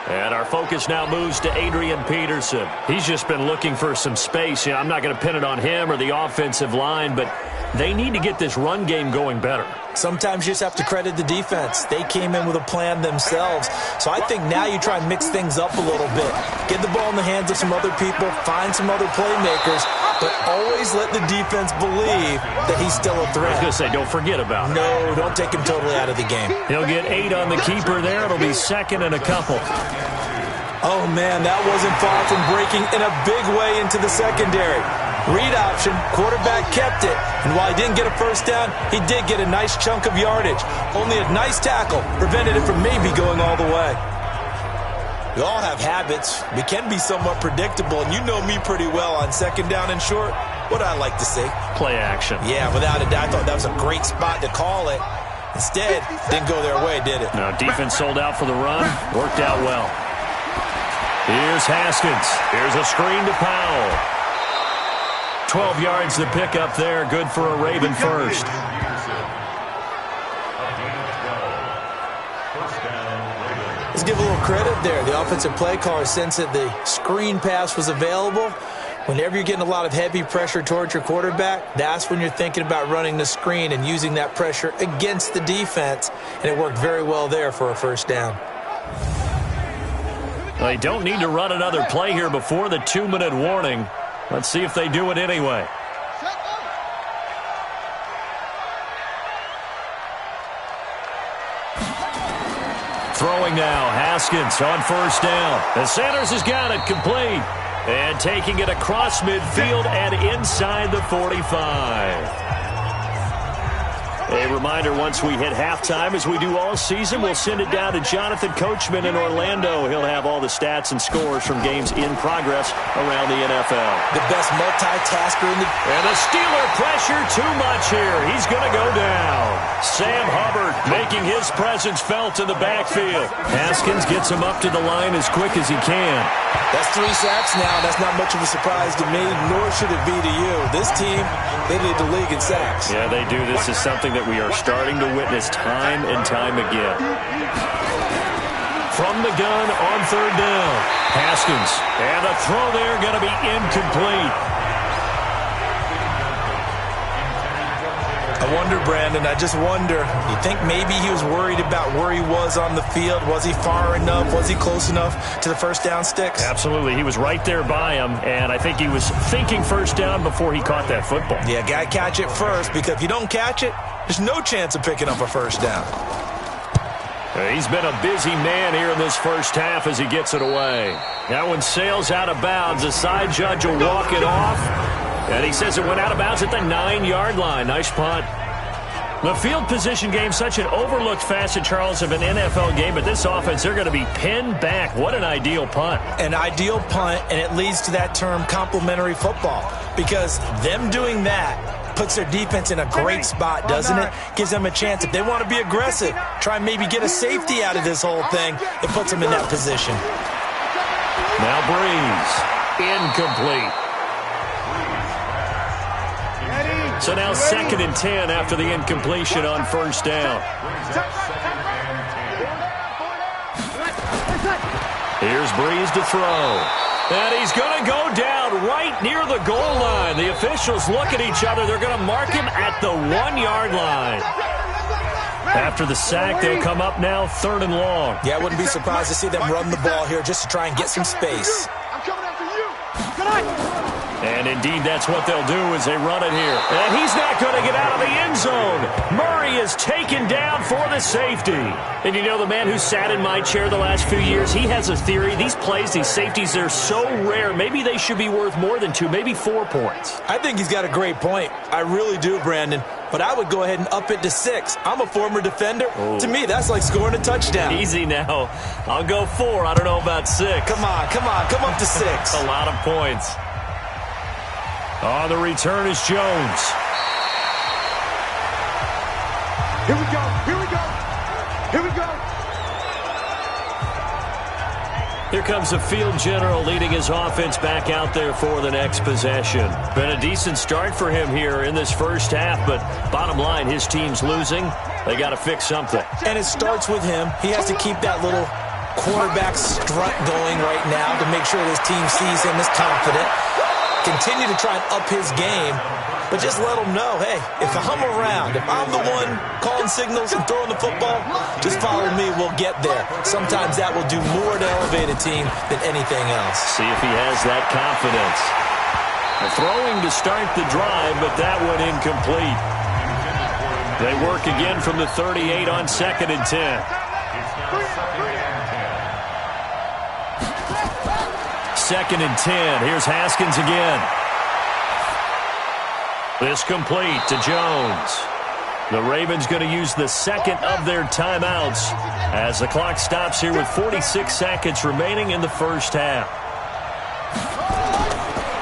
[SPEAKER 2] And our focus now moves to Adrian Peterson. He's just been looking for some space. You know, I'm not going to pin it on him or the offensive line, but they need to get this run game going better.
[SPEAKER 3] Sometimes you just have to credit the defense. They came in with a plan themselves. So I think now you try and mix things up a little bit. Get the ball in the hands of some other people, find some other playmakers, but always let the defense believe that he's still a threat.
[SPEAKER 2] I was going to say, don't forget about it.
[SPEAKER 3] No, don't take him totally out of the game.
[SPEAKER 2] He'll get 8 on the keeper there. It'll be 2nd and a couple.
[SPEAKER 3] Oh, man, that wasn't far from breaking in a big way into the secondary. Read option, quarterback kept it, and while he didn't get a first down, he did get a nice chunk of yardage. Only a nice tackle prevented it from maybe going all the way. We all have habits. We can be somewhat predictable, and you know me pretty well on 2nd down and short. What I like to say?
[SPEAKER 2] Play action.
[SPEAKER 3] Yeah, without a doubt. I thought that was a great spot to call it. Instead, didn't go their way, did it?
[SPEAKER 2] No, defense sold out for the run. Worked out well. Here's Haskins. Here's a screen to Powell. 12 yards the pickup there. Good for a Raven first.
[SPEAKER 3] Let's give a little credit there. The offensive play caller sensed that the screen pass was available. Whenever you're getting a lot of heavy pressure towards your quarterback, that's when you're thinking about running the screen and using that pressure against the defense. And it worked very well there for a first down.
[SPEAKER 2] They don't need to run another play here before the 2-minute warning. Let's see if they do it anyway. Throwing now, Haskins on first down. And Sanders has got it complete. And taking it across midfield and inside the 45. A reminder, once we hit halftime, as we do all season, we'll send it down to Jonathan Coachman in Orlando. He'll have all the stats and scores from games in progress around the NFL.
[SPEAKER 3] The best multitasker in the...
[SPEAKER 2] And the Steeler pressure too much here. He's going to go down. Sam Hubbard making his presence felt in the backfield. Haskins gets him up to the line as quick as he can.
[SPEAKER 3] That's 3 sacks now. That's not much of a surprise to me, nor should it be to you. This team, they lead the league in sacks.
[SPEAKER 2] Yeah, they do. This is something that we are starting to witness time and time again. From the gun on 3rd down. Haskins. And the throw there going to be incomplete.
[SPEAKER 3] I wonder, Brandon, I just wonder, you think maybe he was worried about where he was on the field? Was he far enough? Was he close enough to the first down sticks?
[SPEAKER 2] Absolutely. He was right there by him, and I think he was thinking first down before he caught that football.
[SPEAKER 3] Yeah, got to catch it first, because if you don't catch it, there's no chance of picking up a first down.
[SPEAKER 2] He's been a busy man here in this first half as he gets it away. That one sails out of bounds. The side judge will walk it off. And he says it went out of bounds at the 9-yard line. Nice punt. The field position game, such an overlooked facet, Charles, of an NFL game. But this offense, they're going to be pinned back. What an ideal punt.
[SPEAKER 3] An ideal punt, and it leads to that term complementary football. Because them doing that puts their defense in a great spot, doesn't it? Gives them a chance. If they want to be aggressive, try and maybe get a safety out of this whole thing, it puts them in that position.
[SPEAKER 2] Now Breeze. Incomplete. So now 2nd and 10 after the incompletion on first down. Here's Breeze to throw. And he's going to go down right near the goal line. The officials look at each other. They're going to mark him at the 1-yard line. After the sack, they'll come up now 3rd and long.
[SPEAKER 3] Yeah, I wouldn't be surprised to see them run the ball here just to try and get some space.
[SPEAKER 4] I'm coming after you. Good night.
[SPEAKER 2] And indeed, that's what they'll do as they run it here. And he's not going to get out of the end zone. Murray is taken down for the safety. And you know, the man who sat in my chair the last few years, he has a theory. These plays, these safeties, they're so rare. Maybe they should be worth more than 2, maybe 4 points.
[SPEAKER 3] I think he's got a great point. I really do, Brandon. But I would go ahead and up it to 6. I'm a former defender. To me, that's like scoring a touchdown.
[SPEAKER 2] Easy now. I'll go 4. I don't know about 6.
[SPEAKER 3] Come on. Come up to 6.
[SPEAKER 2] A lot of points. On the return is Jones.
[SPEAKER 4] Here we go.
[SPEAKER 2] Here comes the field general leading his offense back out there for the next possession. Been a decent start for him here in this first half, but bottom line, his team's losing. They got to fix something.
[SPEAKER 3] And it starts with him. He has to keep that little quarterback strut going right now to make sure his team sees him as confident. Continue to try and up his game, but just let him know, hey, if I'm around, if I'm the one calling signals and throwing the football, just follow me, we'll get there. Sometimes that will do more to elevate a team than anything else.
[SPEAKER 2] See if he has that confidence. Throwing to start the drive, but that one incomplete. They work again from the 38 on 2nd and 10. 2nd and 10. Here's Haskins again. This complete to Jones. The Ravens going to use the second of their timeouts as the clock stops here with 46 seconds remaining in the first half.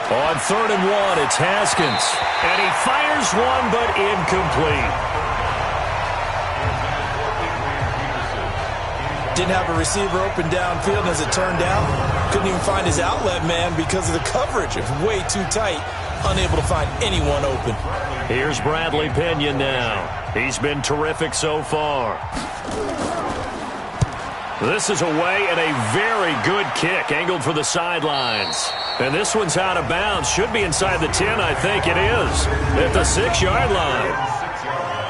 [SPEAKER 2] On 3rd and 1, it's Haskins. And he fires one, but incomplete.
[SPEAKER 3] Didn't have a receiver open downfield, and as it turned out, couldn't even find his outlet man because of the coverage. It was way too tight, unable to find anyone open.
[SPEAKER 2] Here's Bradley Pinion now. He's been terrific so far. This is away and a very good kick, angled for the sidelines. And this one's out of bounds. Should be inside the 10, I think it is, at the 6-yard line.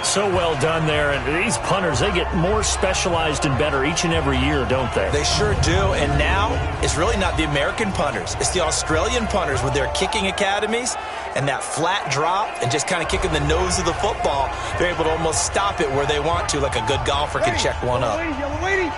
[SPEAKER 2] So well done there. And these punters, they get more specialized and better each and every year, don't they?
[SPEAKER 3] They sure do. And now it's really not the American punters. It's the Australian punters with their kicking academies and that flat drop and just kind of kicking the nose of the football. They're able to almost stop it where they want to, like a good golfer can check one up.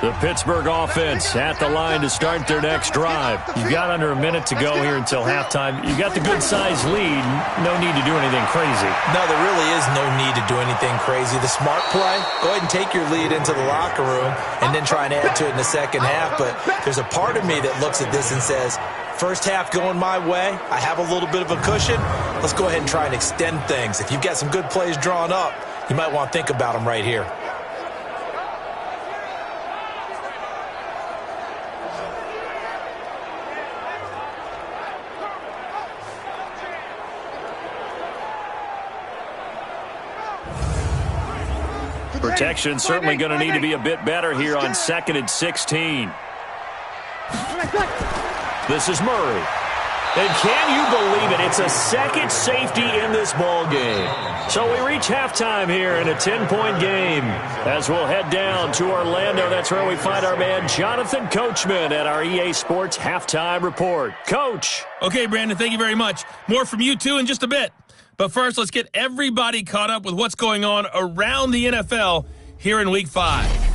[SPEAKER 2] The Pittsburgh offense at the line to start their next drive. You've got under a minute to go here until halftime. You got the good-sized lead. No need to do anything crazy.
[SPEAKER 3] No, there really is no need to do anything crazy. The smart play, go ahead and take your lead into the locker room and then try and add to it in the second half. But there's a part of me that looks at this and says, first half going my way, I have a little bit of a cushion. Let's go ahead and try and extend things. If you've got some good plays drawn up, you might want to think about them right here.
[SPEAKER 2] Protection certainly going to need to be a bit better here on 2nd and 16. This is Murray. And can you believe it? It's a second safety in this ball game. So we reach halftime here in a 10-point game. As we'll head down to Orlando, that's where we find our man Jonathan Coachman at our EA Sports Halftime Report. Coach.
[SPEAKER 1] Okay, Brandon, thank you very much. More from you two in just a bit. But first, let's get everybody caught up with what's going on around the NFL here in Week 5.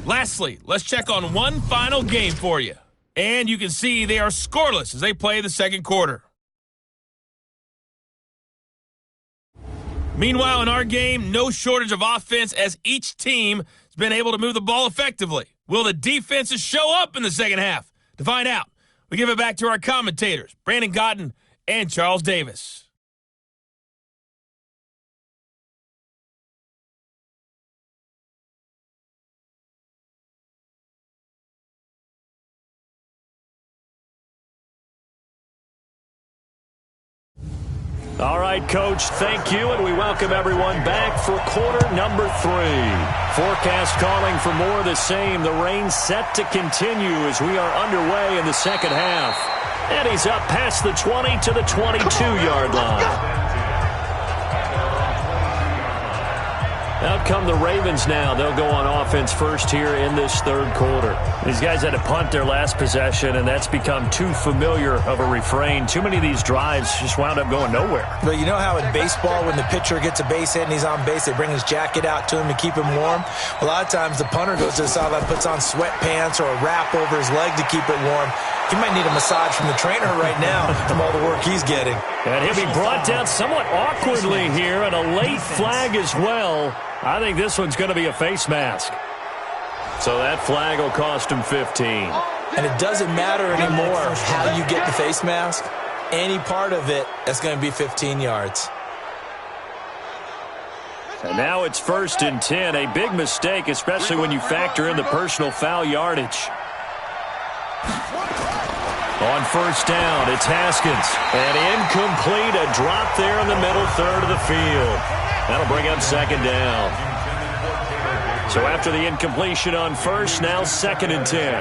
[SPEAKER 1] Lastly, let's check on one final game for you. And you can see they are scoreless as they play the second quarter. Meanwhile, in our game, no shortage of offense as each team has been able to move the ball effectively. Will the defenses show up in the second half? To find out, we give it back to our commentators, Brandon Cotton and Charles Davis.
[SPEAKER 2] All right, Coach, thank you, and we welcome everyone back for quarter number 3. Forecast calling for more of the same. The rain set to continue as we are underway in the second half. And he's up past the 20 to the 22-yard line. Out come the Ravens now. They'll go on offense first here in this third quarter. These guys had to punt their last possession, and that's become too familiar of a refrain. Too many of these drives just wound up going nowhere.
[SPEAKER 3] But you know how in baseball, when the pitcher gets a base hit and he's on base, they bring his jacket out to him to keep him warm? A lot of times the punter goes to the sideline, puts on sweatpants or a wrap over his leg to keep it warm. He might need a massage from the trainer right now from all the work he's getting.
[SPEAKER 2] And he'll be brought down somewhat awkwardly here, and a late flag as well. I think this one's going to be a face mask. So that flag will cost him 15.
[SPEAKER 3] And it doesn't matter anymore how you get the face mask. Any part of it, that's going to be 15 yards.
[SPEAKER 2] And now it's 1st and 10. A big mistake, especially when you factor in the personal foul yardage. On first down, it's Haskins. And incomplete, a drop there in the middle third of the field. That'll bring up 2nd down. So after the incompletion on first, now 2nd and 10.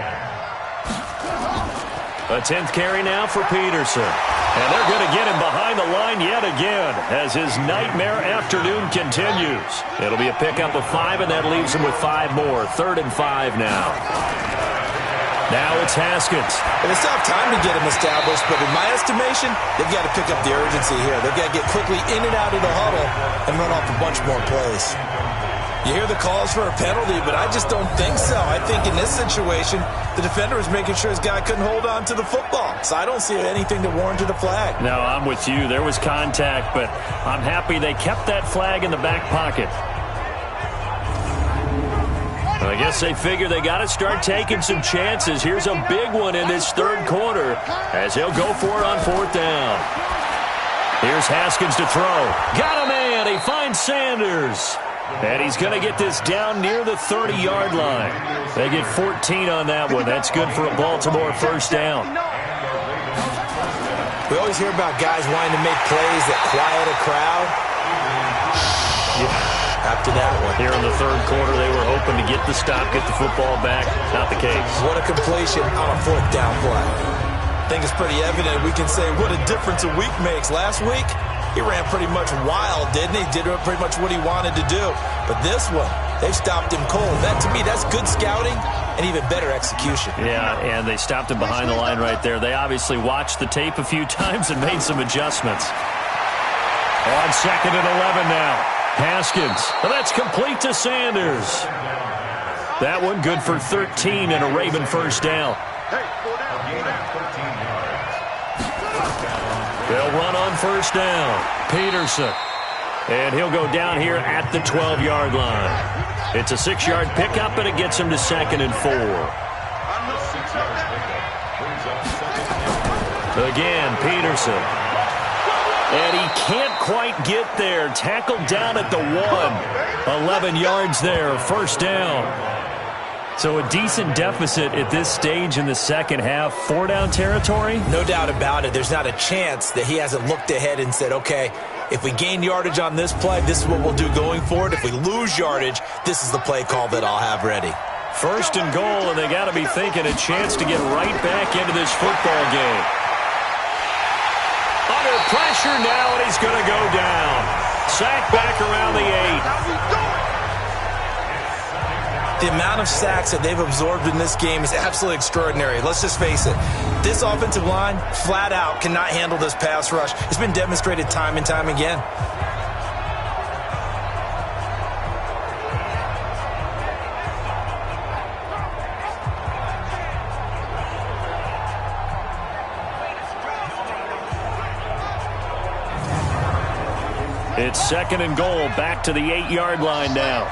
[SPEAKER 2] A 10th carry now for Peterson. And they're going to get him behind the line yet again as his nightmare afternoon continues. It'll be a pickup of 5, and that leaves him with 5 more. 3rd and 5 now. Now it's Haskins.
[SPEAKER 3] And it's tough time to get him established, but in my estimation, they've got to pick up the urgency here. They've got to get quickly in and out of the huddle and run off a bunch more plays. You hear the calls for a penalty, but I just don't think so. I think in this situation, the defender was making sure his guy couldn't hold on to the football. So I don't see anything that warranted a flag.
[SPEAKER 2] No, I'm with you. There was contact, but I'm happy they kept that flag in the back pocket. I guess they figure they got to start taking some chances. Here's a big one in this third quarter as he'll go for it on 4th down. Here's Haskins to throw. Got a man. He finds Sanders. And he's going to get this down near the 30-yard line. They get 14 on that one. That's good for a Baltimore first down.
[SPEAKER 3] We always hear about guys wanting to make plays that quiet a crowd. Yeah. After that one.
[SPEAKER 2] Here in the third quarter, they were hoping to get the stop, get the football back. Not the case.
[SPEAKER 3] What a completion on a 4th down play. I think it's pretty evident we can say what a difference a week makes. Last week, he ran pretty much wild, didn't he? Did pretty much what he wanted to do. But this one, they've stopped him cold. That, to me, that's good scouting and even better execution.
[SPEAKER 5] Yeah, and they stopped him behind the line right there. They obviously watched the tape a few times and made some adjustments. On 2nd and 11 now. Haskins. Well, that's complete to Sanders. That one good for 13 and a Raven first down. They'll run on first down. Peterson. And he'll go down here at the 12-yard line. It's a 6-yard pickup, and it gets him to 2nd and 4. Again, Peterson. And he can't quite get there. Tackled down at the 1. 11 yards there, first down. So a decent deficit at this stage in the second half. 4-down territory?
[SPEAKER 3] No doubt about it. There's not a chance that he hasn't looked ahead and said, okay, if we gain yardage on this play, this is what we'll do going forward. If we lose yardage, this is the play call that I'll have ready.
[SPEAKER 5] First and goal, and they got to be thinking a chance to get right back into this football game. Under pressure now, and he's going to go down. Sack back around the 8.
[SPEAKER 3] The amount of sacks that they've absorbed in this game is absolutely extraordinary. Let's just face it. This offensive line, flat out, cannot handle this pass rush. It's been demonstrated time and time again.
[SPEAKER 5] It's 2nd and goal, back to the 8-yard line now.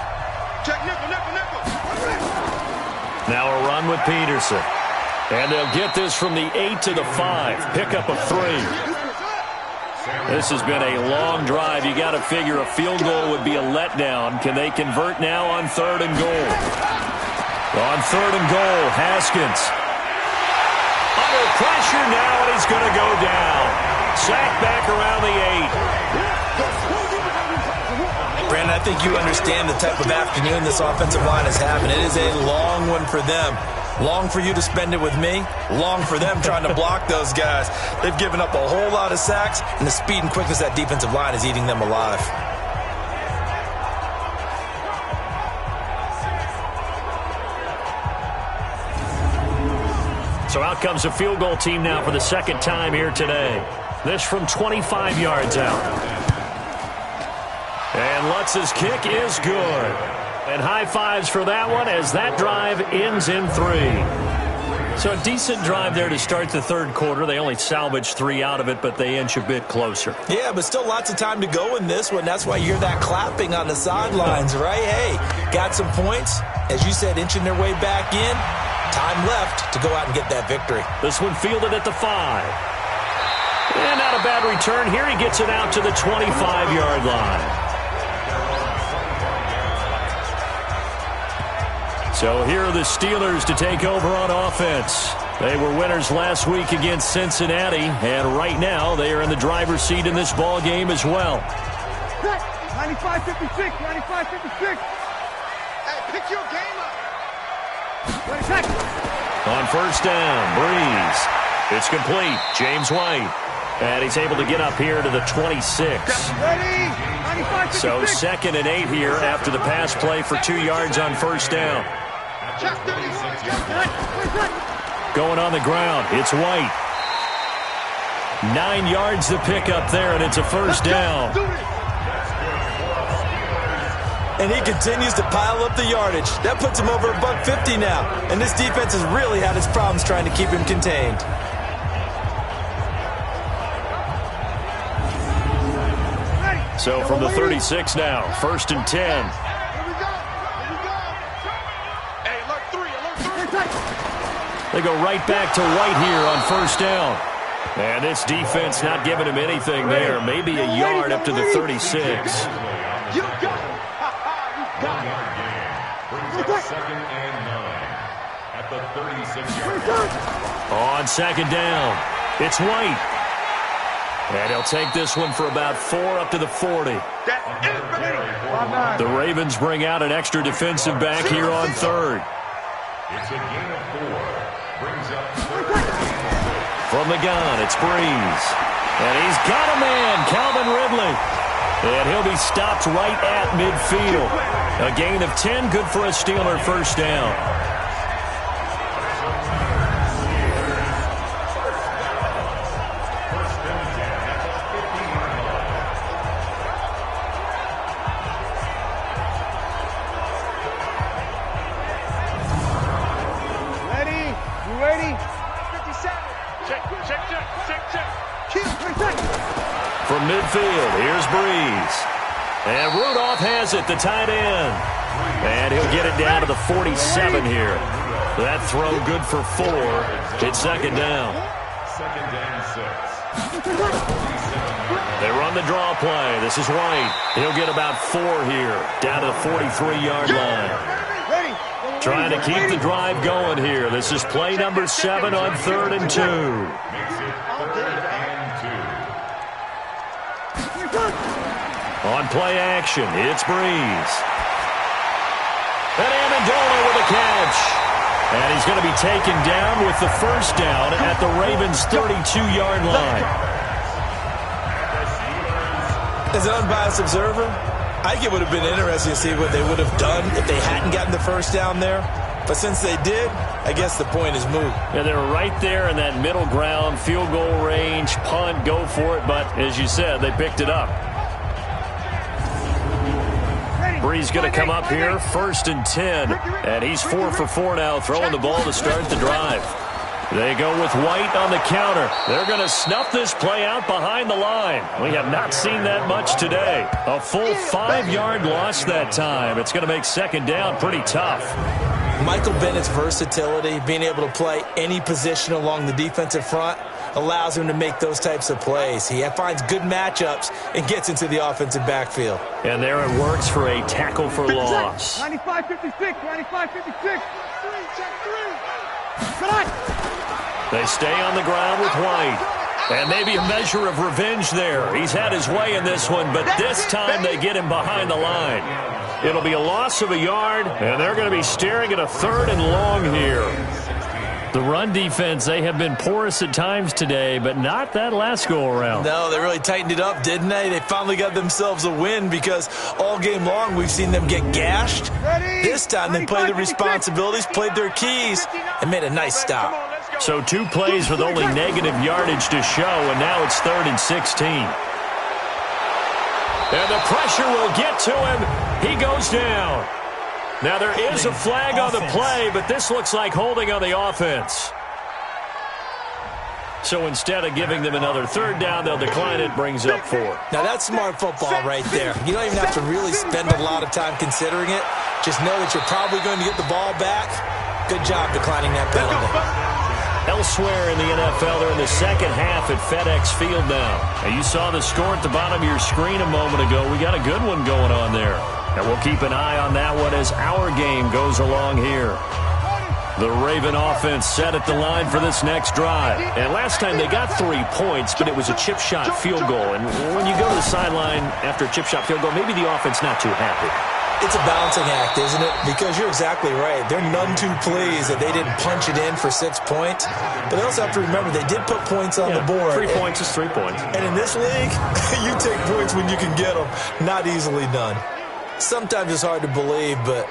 [SPEAKER 5] Now a run with Peterson. And they'll get this from the 8 to the 5. Pickup of 3. This has been a long drive. You got to figure a field goal would be a letdown. Can they convert now on 3rd and goal? On 3rd and goal, Haskins. Under pressure now, and he's going to go down. Sack back around the 8.
[SPEAKER 3] Brandon, I think you understand the type of afternoon this offensive line is having. It is a long one for them. Long for you to spend it with me. Long for them trying to block those guys. They've given up a whole lot of sacks, and the speed and quickness of that defensive line is eating them alive.
[SPEAKER 5] So out comes a field goal team now for the second time here today. This from 25 yards out. And Lutz's kick is good. And high fives for that one as that drive ends in 3. So a decent drive there to start the third quarter. They only salvaged 3 out of it, but they inch a bit closer.
[SPEAKER 3] Yeah, but still lots of time to go in this one. That's why you hear that clapping on the sidelines, right? Hey, got some points. As you said, inching their way back in. Time left to go out and get that victory.
[SPEAKER 5] This one fielded at the 5. And not a bad return here. He gets it out to the 25-yard line. So here are the Steelers to take over on offense. They were winners last week against Cincinnati, and right now they are in the driver's seat in this ball game as well.
[SPEAKER 4] 95-56, 95-56. Hey, pick your game up.
[SPEAKER 5] On first down, Breeze. It's complete. James White. And he's able to get up here to the 26. So 2nd and 8 here after the pass play for 2 yards on first down. Going on the ground, it's White. 9 yards to pick up there, and it's a first down.
[SPEAKER 3] And he continues to pile up the yardage. That puts him over $150 now. And this defense has really had its problems trying to keep him contained.
[SPEAKER 5] So from the 36 now, 1st and 10. They go right back to White here on first down. And this defense not giving him anything there. Maybe a yard up to the 36.
[SPEAKER 4] You got it.
[SPEAKER 2] Second and 9 at the 36-yard line.
[SPEAKER 5] On second down, it's White. And he'll take this one for about 4 up to the 40. The Ravens bring out an extra defensive back here on 3rd.
[SPEAKER 2] It's a gain of 4. Brings up 3rd.
[SPEAKER 5] From the gun, it's Breeze.
[SPEAKER 2] And he's got a man, Calvin Ridley. And he'll be stopped right at midfield. A gain of 10, good for a Steeler first down. From midfield, here's Breeze. And Rudolph has it, the tight end. And he'll get it down to the 47 here. That throw good for 4. It's second down. They run the draw play. This is White. He'll get about 4 here, down to the 43-yard line. Trying to keep the drive going here. This is play number 7 on 3rd and 2. On play action, it's Breeze. And Amendola with a catch. And he's going to be taken down with the first down at the Ravens' 32-yard line.
[SPEAKER 3] As an unbiased observer, I think it would have been interesting to see what they would have done if they hadn't gotten the first down there. But since they did, I guess the point is moot.
[SPEAKER 2] Yeah, they were right there in that middle ground, field goal range, punt, go for it. But as you said, they picked it up. Breeze going to come up here, 1st and 10. And he's 4 for 4 now, throwing the ball to start the drive. They go with White on the counter. They're going to snuff this play out behind the line. We have not seen that much today. A full 5-yard loss that time. It's going to make second down pretty tough.
[SPEAKER 3] Michael Bennett's versatility, being able to play any position along the defensive front, allows him to make those types of plays. He finds good matchups and gets into the offensive backfield.
[SPEAKER 2] And there it works for a tackle for loss.
[SPEAKER 4] 95-56, 95-56.
[SPEAKER 2] They stay on the ground with White. And maybe a measure of revenge there. He's had his way in this one, but this time they get him behind the line. It'll be a loss of a yard, and they're going to be staring at a 3rd and long here. The run defense, they have been porous at times today, but not that last go-around.
[SPEAKER 3] No, they really tightened it up, didn't they? They finally got themselves a win because all game long we've seen them get gashed. This time they played their responsibilities, played their keys, and made a nice stop.
[SPEAKER 2] So 2 plays with only negative yardage to show, and now it's 3rd and 16. And the pressure will get to him. He goes down. Now, there is a flag on the play, but this looks like holding on the offense. So instead of giving them another 3rd down, they'll decline it, brings up 4.
[SPEAKER 3] Now, that's smart football right there. You don't even have to really spend a lot of time considering it. Just know that you're probably going to get the ball back. Good job declining that penalty.
[SPEAKER 2] Elsewhere in the NFL, they're in the second half at FedEx Field now. And you saw the score at the bottom of your screen a moment ago. We got a good one going on there. And we'll keep an eye on that one as our game goes along here. The Raven offense set at the line for this next drive. And last time they got 3 points, but it was a chip shot field goal. And when you go to the sideline after a chip shot field goal, maybe the offense not too happy.
[SPEAKER 3] It's a balancing act, isn't it? Because you're exactly right. They're none too pleased that they didn't punch it in for 6 points. But they also have to remember they did put points on the board.
[SPEAKER 2] 3 points is 3 points.
[SPEAKER 3] And in this league, you take points when you can get them. Not easily done. Sometimes it's hard to believe, but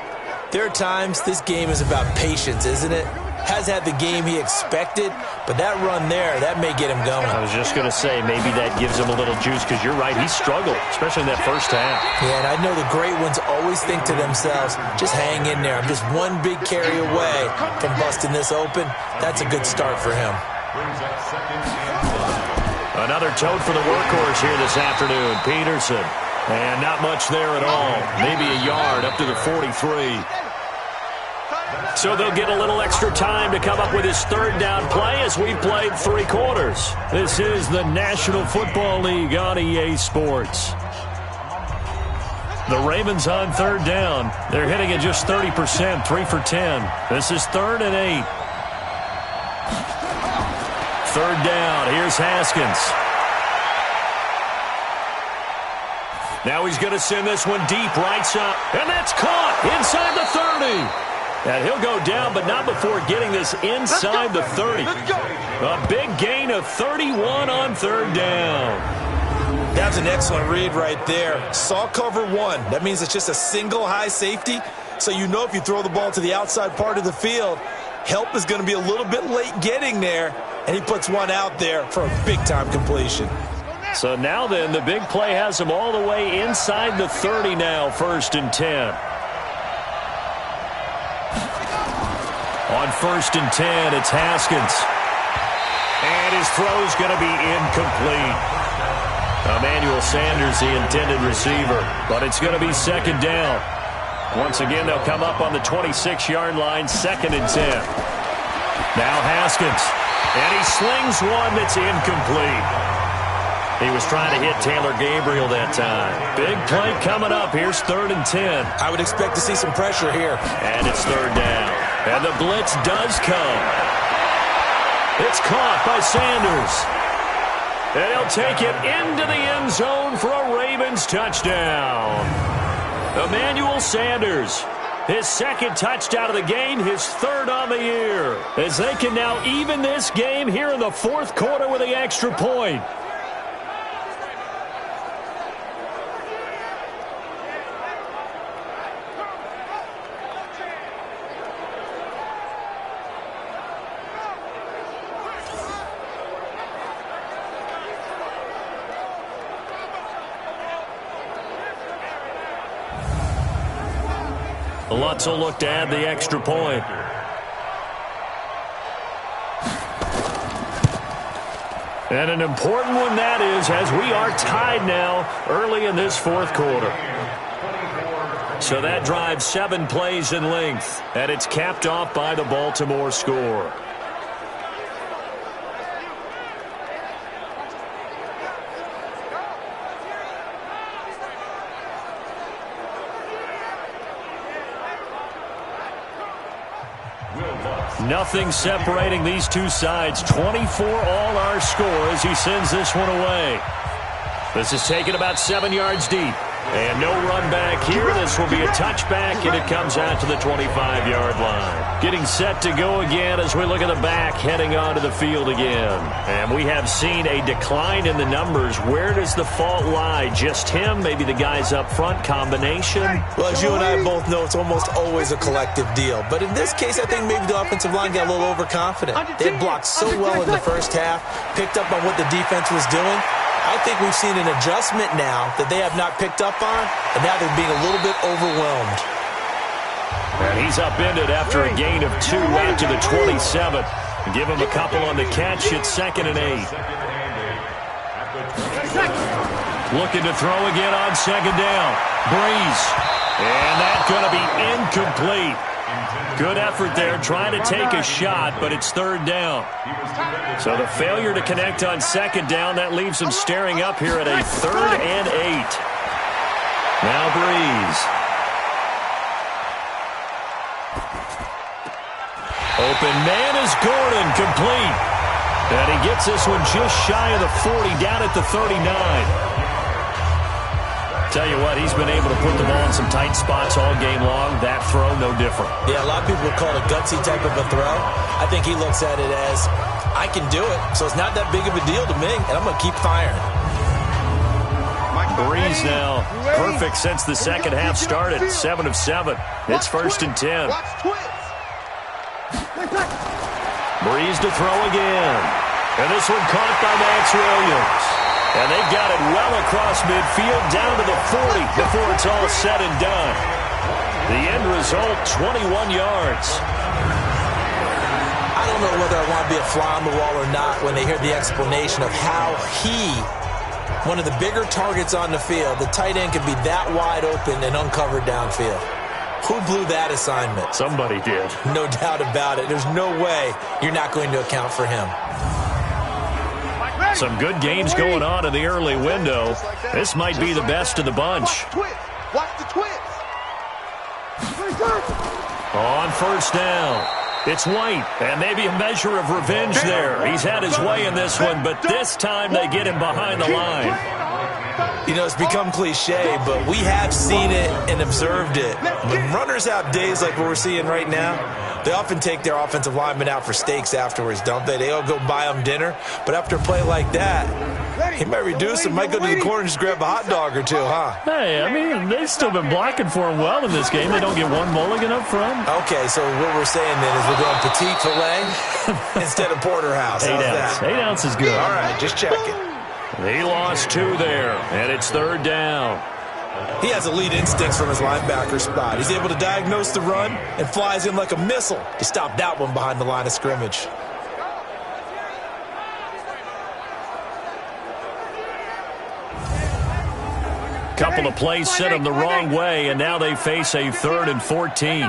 [SPEAKER 3] there are times this game is about patience, isn't it? Has had the game he expected, but that run there, that may get him going.
[SPEAKER 2] I was just going to say, maybe that gives him a little juice, because you're right, he struggled, especially in that first half.
[SPEAKER 3] Yeah, and I know the great ones always think to themselves, just hang in there. I'm just one big carry away from busting this open. That's a good start for him.
[SPEAKER 2] Another tote for the workhorse here this afternoon, Peterson. And not much there at all. Maybe a yard up to the 43. So they'll get a little extra time to come up with his 3rd down play as we've played 3 quarters. This is the National Football League on EA Sports. The Ravens on 3rd down. They're hitting at just 30%, 3 for 10. This is 3rd and 8. 3rd down. Here's Haskins. Now he's going to send this one deep right side. And that's caught inside the 30. And he'll go down, but not before getting this inside the 30. A big gain of 31 on third down.
[SPEAKER 3] That's an excellent read right there. Saw cover one. That means it's just a single high safety. So you know if you throw the ball to the outside part of the field, help is going to be a little bit late getting there. And he puts one out there for a big-time completion.
[SPEAKER 2] So now then, the big play has him all the way inside the 30 now, 1st and 10. On 1st and 10, it's Haskins. And his throw's going to be incomplete. Emmanuel Sanders, the intended receiver. But it's going to be 2nd down. Once again, they'll come up on the 26-yard line, 2nd and 10. Now Haskins. And he slings one that's incomplete. He was trying to hit Taylor Gabriel that time. Big play coming up. Here's 3rd and 10.
[SPEAKER 3] I would expect to see some pressure here.
[SPEAKER 2] And it's 3rd down. And the blitz does come. It's caught by Sanders. And he'll take it into the end zone for a Ravens touchdown. Emmanuel Sanders, his 2nd touchdown of the game, his 3rd on the year. As they can now even this game here in the 4th quarter with the extra point. Lutz will look to add the extra point. And an important one that is, as we are tied now early in this 4th quarter. So that drives 7 plays in length, and it's capped off by the Baltimore score. Nothing separating these two sides. 24 all our score as he sends this one away. This is taken about 7 yards deep. And no run back here. This will be a touchback, and it comes out to the 25-yard line. Getting set to go again as we look at the back heading onto the field again. And we have seen a decline in the numbers. Where does the fault lie? Just him? Maybe the guys up front? Combination?
[SPEAKER 3] Well, as you and I both know, it's almost always a collective deal. But in this case, I think maybe the offensive line got a little overconfident. They had blocked so well in the first half, picked up on what the defense was doing. I think we've seen an adjustment now that they have not picked up on, and now they're being a little bit overwhelmed.
[SPEAKER 2] And he's upended after a gain of 2 out to the 27. Give him a couple on the catch. It's 2nd and 8. Looking to throw again on 2nd down. Breeze. And that's going to be incomplete. Good effort there, trying to take a shot, but it's 3rd down. So the failure to connect on 2nd down, that leaves him staring up here at a 3rd and 8. Now Breeze. Open man is Gordon, complete. And he gets this one just shy of the 40, down at the 39. Tell you what, he's been able to put the ball in some tight spots all game long. That throw, no different.
[SPEAKER 3] Yeah, a lot of people would call it a gutsy type of a throw. I think he looks at it as, I can do it, so it's not that big of a deal to me, and I'm going to keep firing.
[SPEAKER 2] Breeze now, perfect since the second half started. 7 of 7. It's 1st and 10. Breeze to throw again. And this one caught by Max Williams. And they've got it well across midfield, down to the 40 before it's all said and done. The end result, 21 yards.
[SPEAKER 3] I don't know whether I want to be a fly on the wall or not when they hear the explanation of how one of the bigger targets on the field, the tight end could be that wide open and uncovered downfield. Who blew that assignment?
[SPEAKER 2] Somebody did.
[SPEAKER 3] No doubt about it. There's no way you're not going to account for him.
[SPEAKER 2] Some good games going on in the early window. This might be the best of the bunch.
[SPEAKER 4] Watch the twist.
[SPEAKER 2] On 1st down, it's White, and maybe a measure of revenge there. He's had his way in this one, but this time they get him behind the line.
[SPEAKER 3] You know, it's become cliche, but we have seen it and observed it. When runners have days like what we're seeing right now, they often take their offensive linemen out for steaks afterwards, don't they? They all go buy them dinner. But after a play like that, he might reduce and might go to the corner and just grab a hot dog or two, huh?
[SPEAKER 2] Hey, I mean, they've still been blocking for him well in this game. They don't get one mulligan up front.
[SPEAKER 3] Okay, so what we're saying then is we're going petite filet instead of porterhouse.
[SPEAKER 2] 8 ounce. 8 ounce is good.
[SPEAKER 3] All right, just checking.
[SPEAKER 2] He lost 2 there, and it's 3rd down.
[SPEAKER 3] He has elite instincts from his linebacker spot. He's able to diagnose the run and flies in like a missile to stop that one behind the line of scrimmage.
[SPEAKER 2] Couple of plays sent them the wrong way, and now they face a 3rd and 14.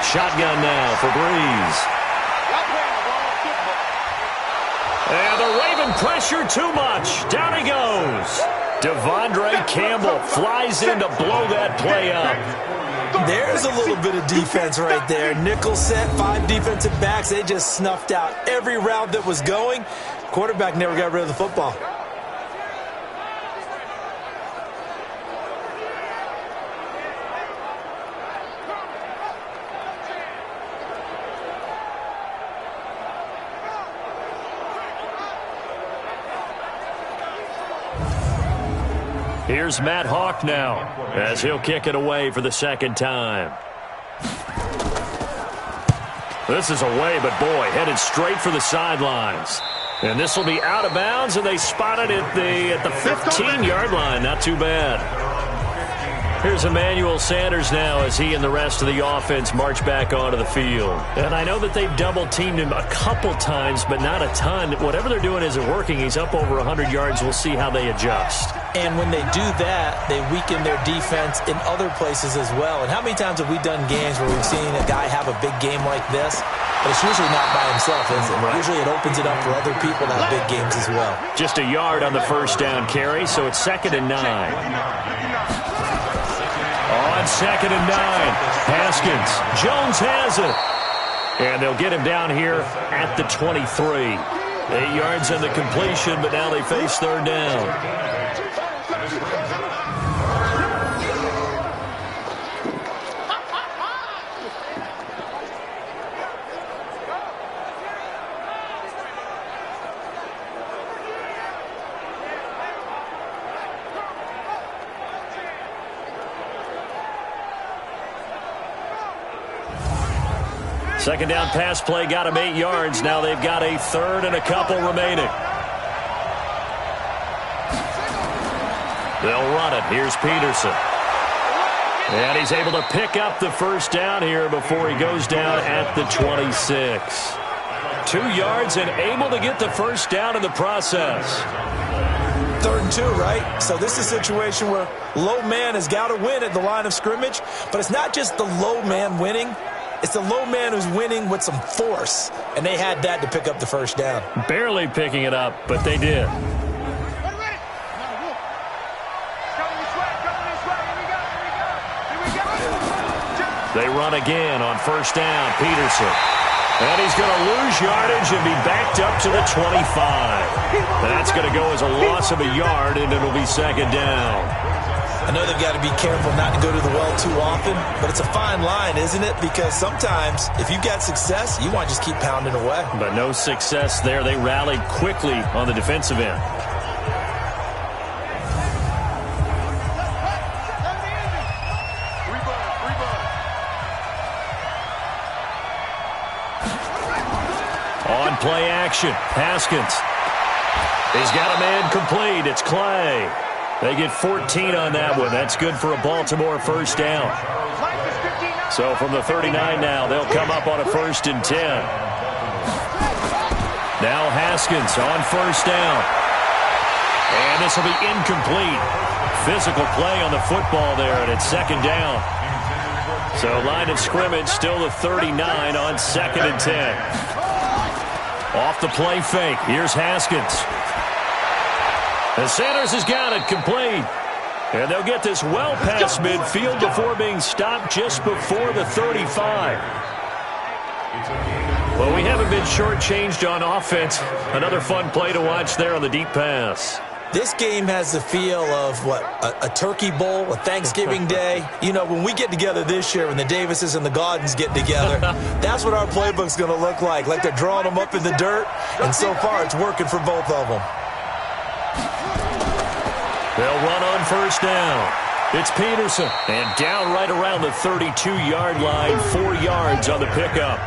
[SPEAKER 2] Shotgun now for Breeze. And the Raven pressure too much. Down he goes. Devondre Campbell flies in to blow that play up.
[SPEAKER 3] There's a little bit of defense right there. Nickel set, 5 defensive backs. They just snuffed out every route that was going. Quarterback never got rid of the football.
[SPEAKER 2] Here's Matt Hawk now as he'll kick it away for the 2nd time. This is away, but boy, headed straight for the sidelines. And this will be out of bounds, and they spot it at the 15-yard line. Not too bad. Here's Emmanuel Sanders now as he and the rest of the offense march back onto the field. And I know that they've double-teamed him a couple times, but not a ton. Whatever they're doing isn't working. He's up over 100 yards. We'll see how they adjust.
[SPEAKER 3] And when they do that, they weaken their defense in other places as well. And how many times have we done games where we've seen a guy have a big game like this? But it's usually not by himself, is it? Right. Usually it opens it up for other people to have big games as well.
[SPEAKER 2] Just a yard on the 1st down carry, so it's 2nd and 9. On 2nd and 9, Haskins. Jones has it. And they'll get him down here at the 23. 8 yards on the completion, but now they face 3rd down. Second down pass play got him 8 yards. Now they've got a 3rd and a couple remaining. They'll run it. Here's Peterson. And he's able to pick up the 1st down here before he goes down at the 26. 2 yards and able to get the 1st down in the process.
[SPEAKER 3] 3rd and 2, right? So this is a situation where low man has got to win at the line of scrimmage. But it's not just the low man winning. It's the low man who's winning with some force. And they had that to pick up the 1st down.
[SPEAKER 2] Barely picking it up, but they did. They run again on 1st down. Peterson. And he's going to lose yardage and be backed up to the 25. That's going to go as a loss of a yard, and it'll be 2nd down.
[SPEAKER 3] I know they've got to be careful not to go to the well too often, but it's a fine line, isn't it? Because sometimes if you've got success, you want to just keep pounding away.
[SPEAKER 2] But no success there. They rallied quickly on the defensive end. On play action, Haskins. He's got a man complete. It's Clay. They get 14 on that one. That's good for a Baltimore 1st down. So from the 39 now, they'll come up on a 1st and 10. Now Haskins on 1st down. And this will be incomplete. Physical play on the football there, and it's 2nd down. So line of scrimmage still the 39 on 2nd and 10. Off the play fake. Here's Haskins. And Sanders has got it complete. And they'll get this well past midfield before being stopped just before the 35. Well, we haven't been shortchanged on offense. Another fun play to watch there on the deep pass.
[SPEAKER 3] This game has the feel of, a turkey bowl, a Thanksgiving day. You know, when we get together this year, when the Davises and the Gaudens get together, that's what our playbook's going to look like they're drawing them up in the dirt, and so far it's working for both of them.
[SPEAKER 2] They'll run on first down. It's Peterson, and down right around the 32-yard line, 4 yards on the pickup.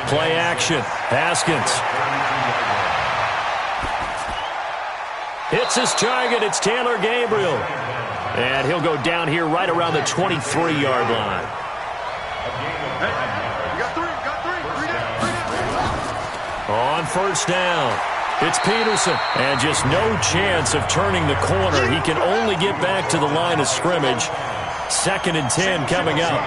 [SPEAKER 2] Play action. Haskins. Hits his target. It's Taylor Gabriel. And he'll go down here right around the 23-yard line. On first down, it's Peterson. And just no chance of turning the corner. He can only get back to the line of scrimmage. 2nd and 10 coming up.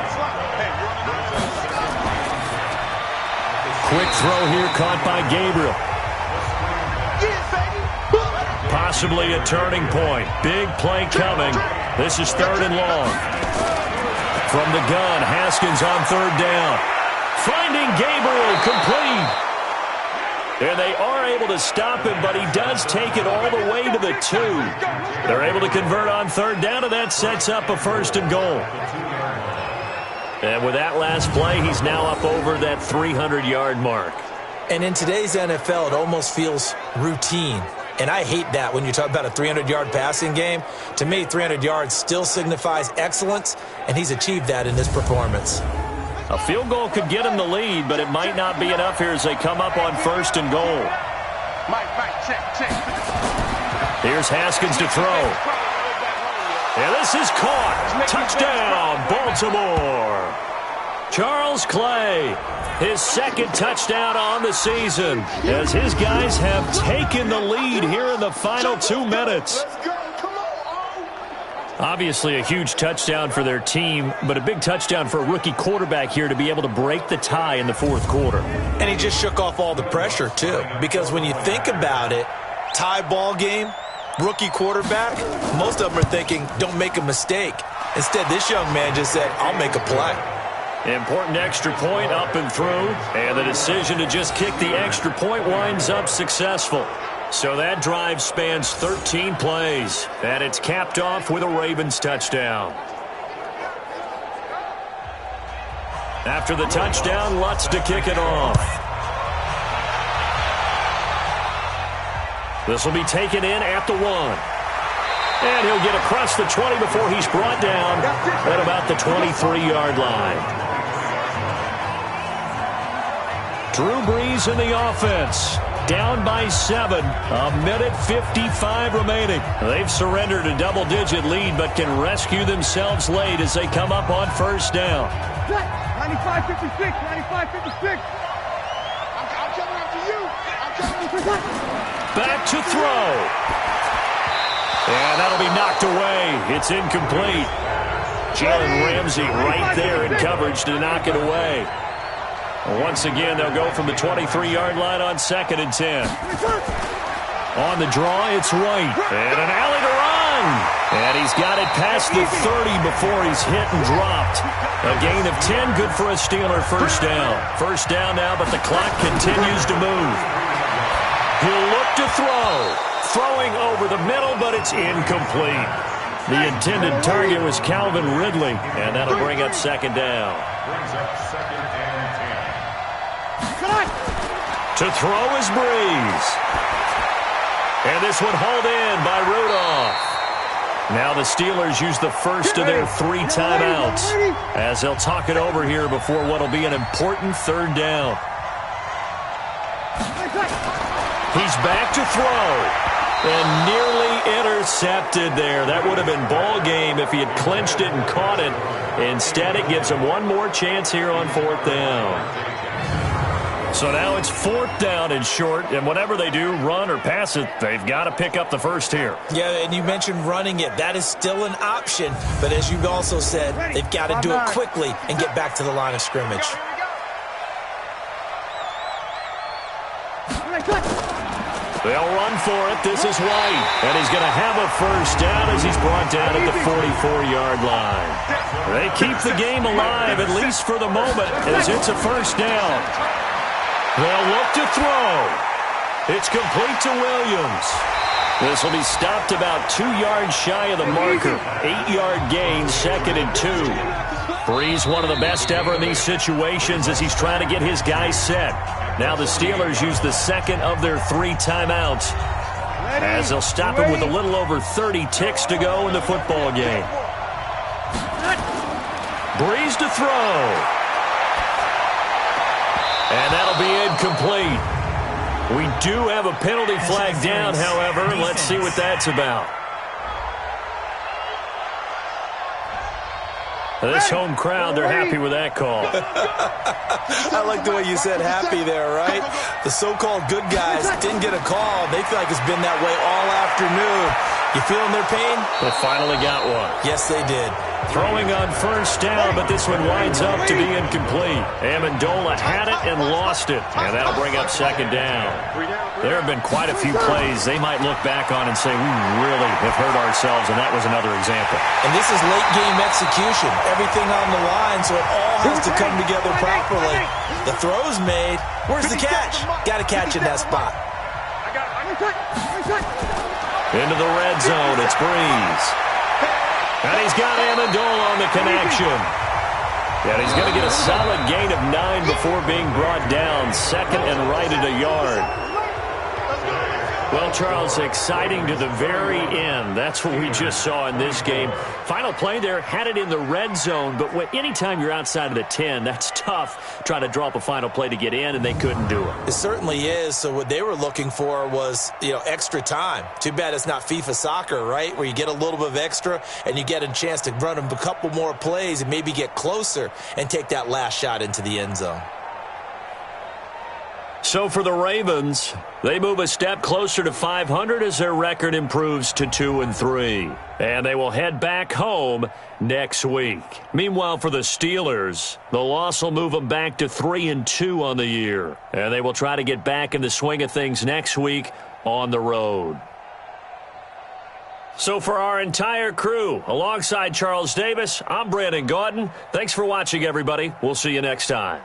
[SPEAKER 2] Quick throw here caught by Gabriel. Possibly a turning point. Big play coming. This is 3rd and long. From the gun, Haskins on 3rd down. Finding Gabriel complete. And they are able to stop him, but he does take it all the way to the 2. They're able to convert on 3rd down, and that sets up a 1st and goal. And with that last play, he's now up over that 300-yard mark.
[SPEAKER 3] And in today's NFL, it almost feels routine. And I hate that when you talk about a 300-yard passing game. To me, 300 yards still signifies excellence, and he's achieved that in this performance.
[SPEAKER 2] A field goal could get him the lead, but it might not be enough here as they come up on 1st and goal. Here's Haskins to throw. And this is caught. Touchdown, Baltimore. Charles Clay, his 2nd touchdown on the season, as his guys have taken the lead here in the final 2 minutes. Obviously a huge touchdown for their team, but a big touchdown for a rookie quarterback here to be able to break the tie in the 4th quarter.
[SPEAKER 3] And he just shook off all the pressure, too, because when you think about it, tie ball game, rookie quarterback, most of them are thinking, don't make a mistake. Instead, this young man just said, I'll make a play.
[SPEAKER 2] Important extra point up and through, and the decision to just kick the extra point winds up successful. So that drive spans 13 plays, and it's capped off with a Ravens touchdown. After the touchdown, Lutz to kick it off. This will be taken in at the 1. And he'll get across the 20 before he's brought down at about the 23-yard line. Drew Brees in the offense. Down by 7. 1:55 remaining. They've surrendered a double-digit lead, but can rescue themselves late as they come up on first down.
[SPEAKER 4] 95-56, 95-56. I'm coming after you. I'm coming after you.
[SPEAKER 2] Back to throw. And that'll be knocked away. It's incomplete. Jalen Ramsey right there in coverage to knock it away. Once again, they'll go from the 23-yard line on 2nd and 10. On the draw, it's White. And an alley to run. And he's got it past the 30 before he's hit and dropped. A gain of 10, good for a Steeler first down. First down now, but the clock continues to move. He'll look to throw. Throwing over the middle, but it's incomplete. The intended target was Calvin Ridley, and that'll bring up 2nd down. To throw is Brees. And this one hauled in by Rudolph. Now the Steelers use the first of their 3 timeouts as they'll talk it over here before what will be an important 3rd down. He's back to throw. And nearly intercepted there. That would have been ball game if he had clinched it and caught it. Instead, it gives him one more chance here on 4th down. So now it's 4th down and short, and whatever they do, run or pass it, they've got to pick up the first here.
[SPEAKER 3] Yeah, and you mentioned running it. That is still an option, but as you've also said, they've got to do it quickly and get back to the line of scrimmage.
[SPEAKER 2] They'll run for it. This is White, and he's going to have a first down as he's brought down at the 44-yard line. They keep the game alive, at least for the moment, as it's a first down. They'll look to throw. It's complete to Williams. This will be stopped about 2 yards shy of the marker. 8-yard gain, 2nd and 2. Breeze, one of the best ever in these situations as he's trying to get his guys set. Now the Steelers use the second of their 3 timeouts as they'll stop him with a little over 30 ticks to go in the football game. Breeze to throw. And that'll be incomplete. We do have a penalty flag down, however. Let's see what that's about. This home crowd, they're happy with that call.
[SPEAKER 3] I like the way you said happy there, right? The so-called good guys didn't get a call. They feel like it's been that way all afternoon. You feeling their pain?
[SPEAKER 2] They finally got one.
[SPEAKER 3] Yes, they did.
[SPEAKER 2] Throwing on first down, but this one winds up to be incomplete. Amendola had it and lost it, and that'll bring up 2nd down. There have been quite a few plays they might look back on and say, we really have hurt ourselves, and that was another example.
[SPEAKER 3] And this is late-game execution. Everything on the line, so it all has to come together properly. The throw's made. Where's the catch? Got to catch in that spot.
[SPEAKER 2] Into the red zone, it's Breeze. And he's got Amendola on the connection. And he's going to get a solid gain of 9 before being brought down. 2nd and right at a yard. Well, Charles, exciting to the very end. That's what we just saw in this game. Final play there, had it in the red zone, but anytime you're outside of the 10, that's tough. Trying to draw up a final play to get in, and they couldn't do it.
[SPEAKER 3] It certainly is. So what they were looking for was, extra time. Too bad it's not FIFA soccer, right, where you get a little bit of extra and you get a chance to run a couple more plays and maybe get closer and take that last shot into the end zone.
[SPEAKER 2] So for the Ravens, they move a step closer to 500 as their record improves to 2-3. And they will head back home next week. Meanwhile, for the Steelers, the loss will move them back to 3-2 on the year. And they will try to get back in the swing of things next week on the road. So for our entire crew, alongside Charles Davis, I'm Brandon Gaudin. Thanks for watching, everybody. We'll see you next time.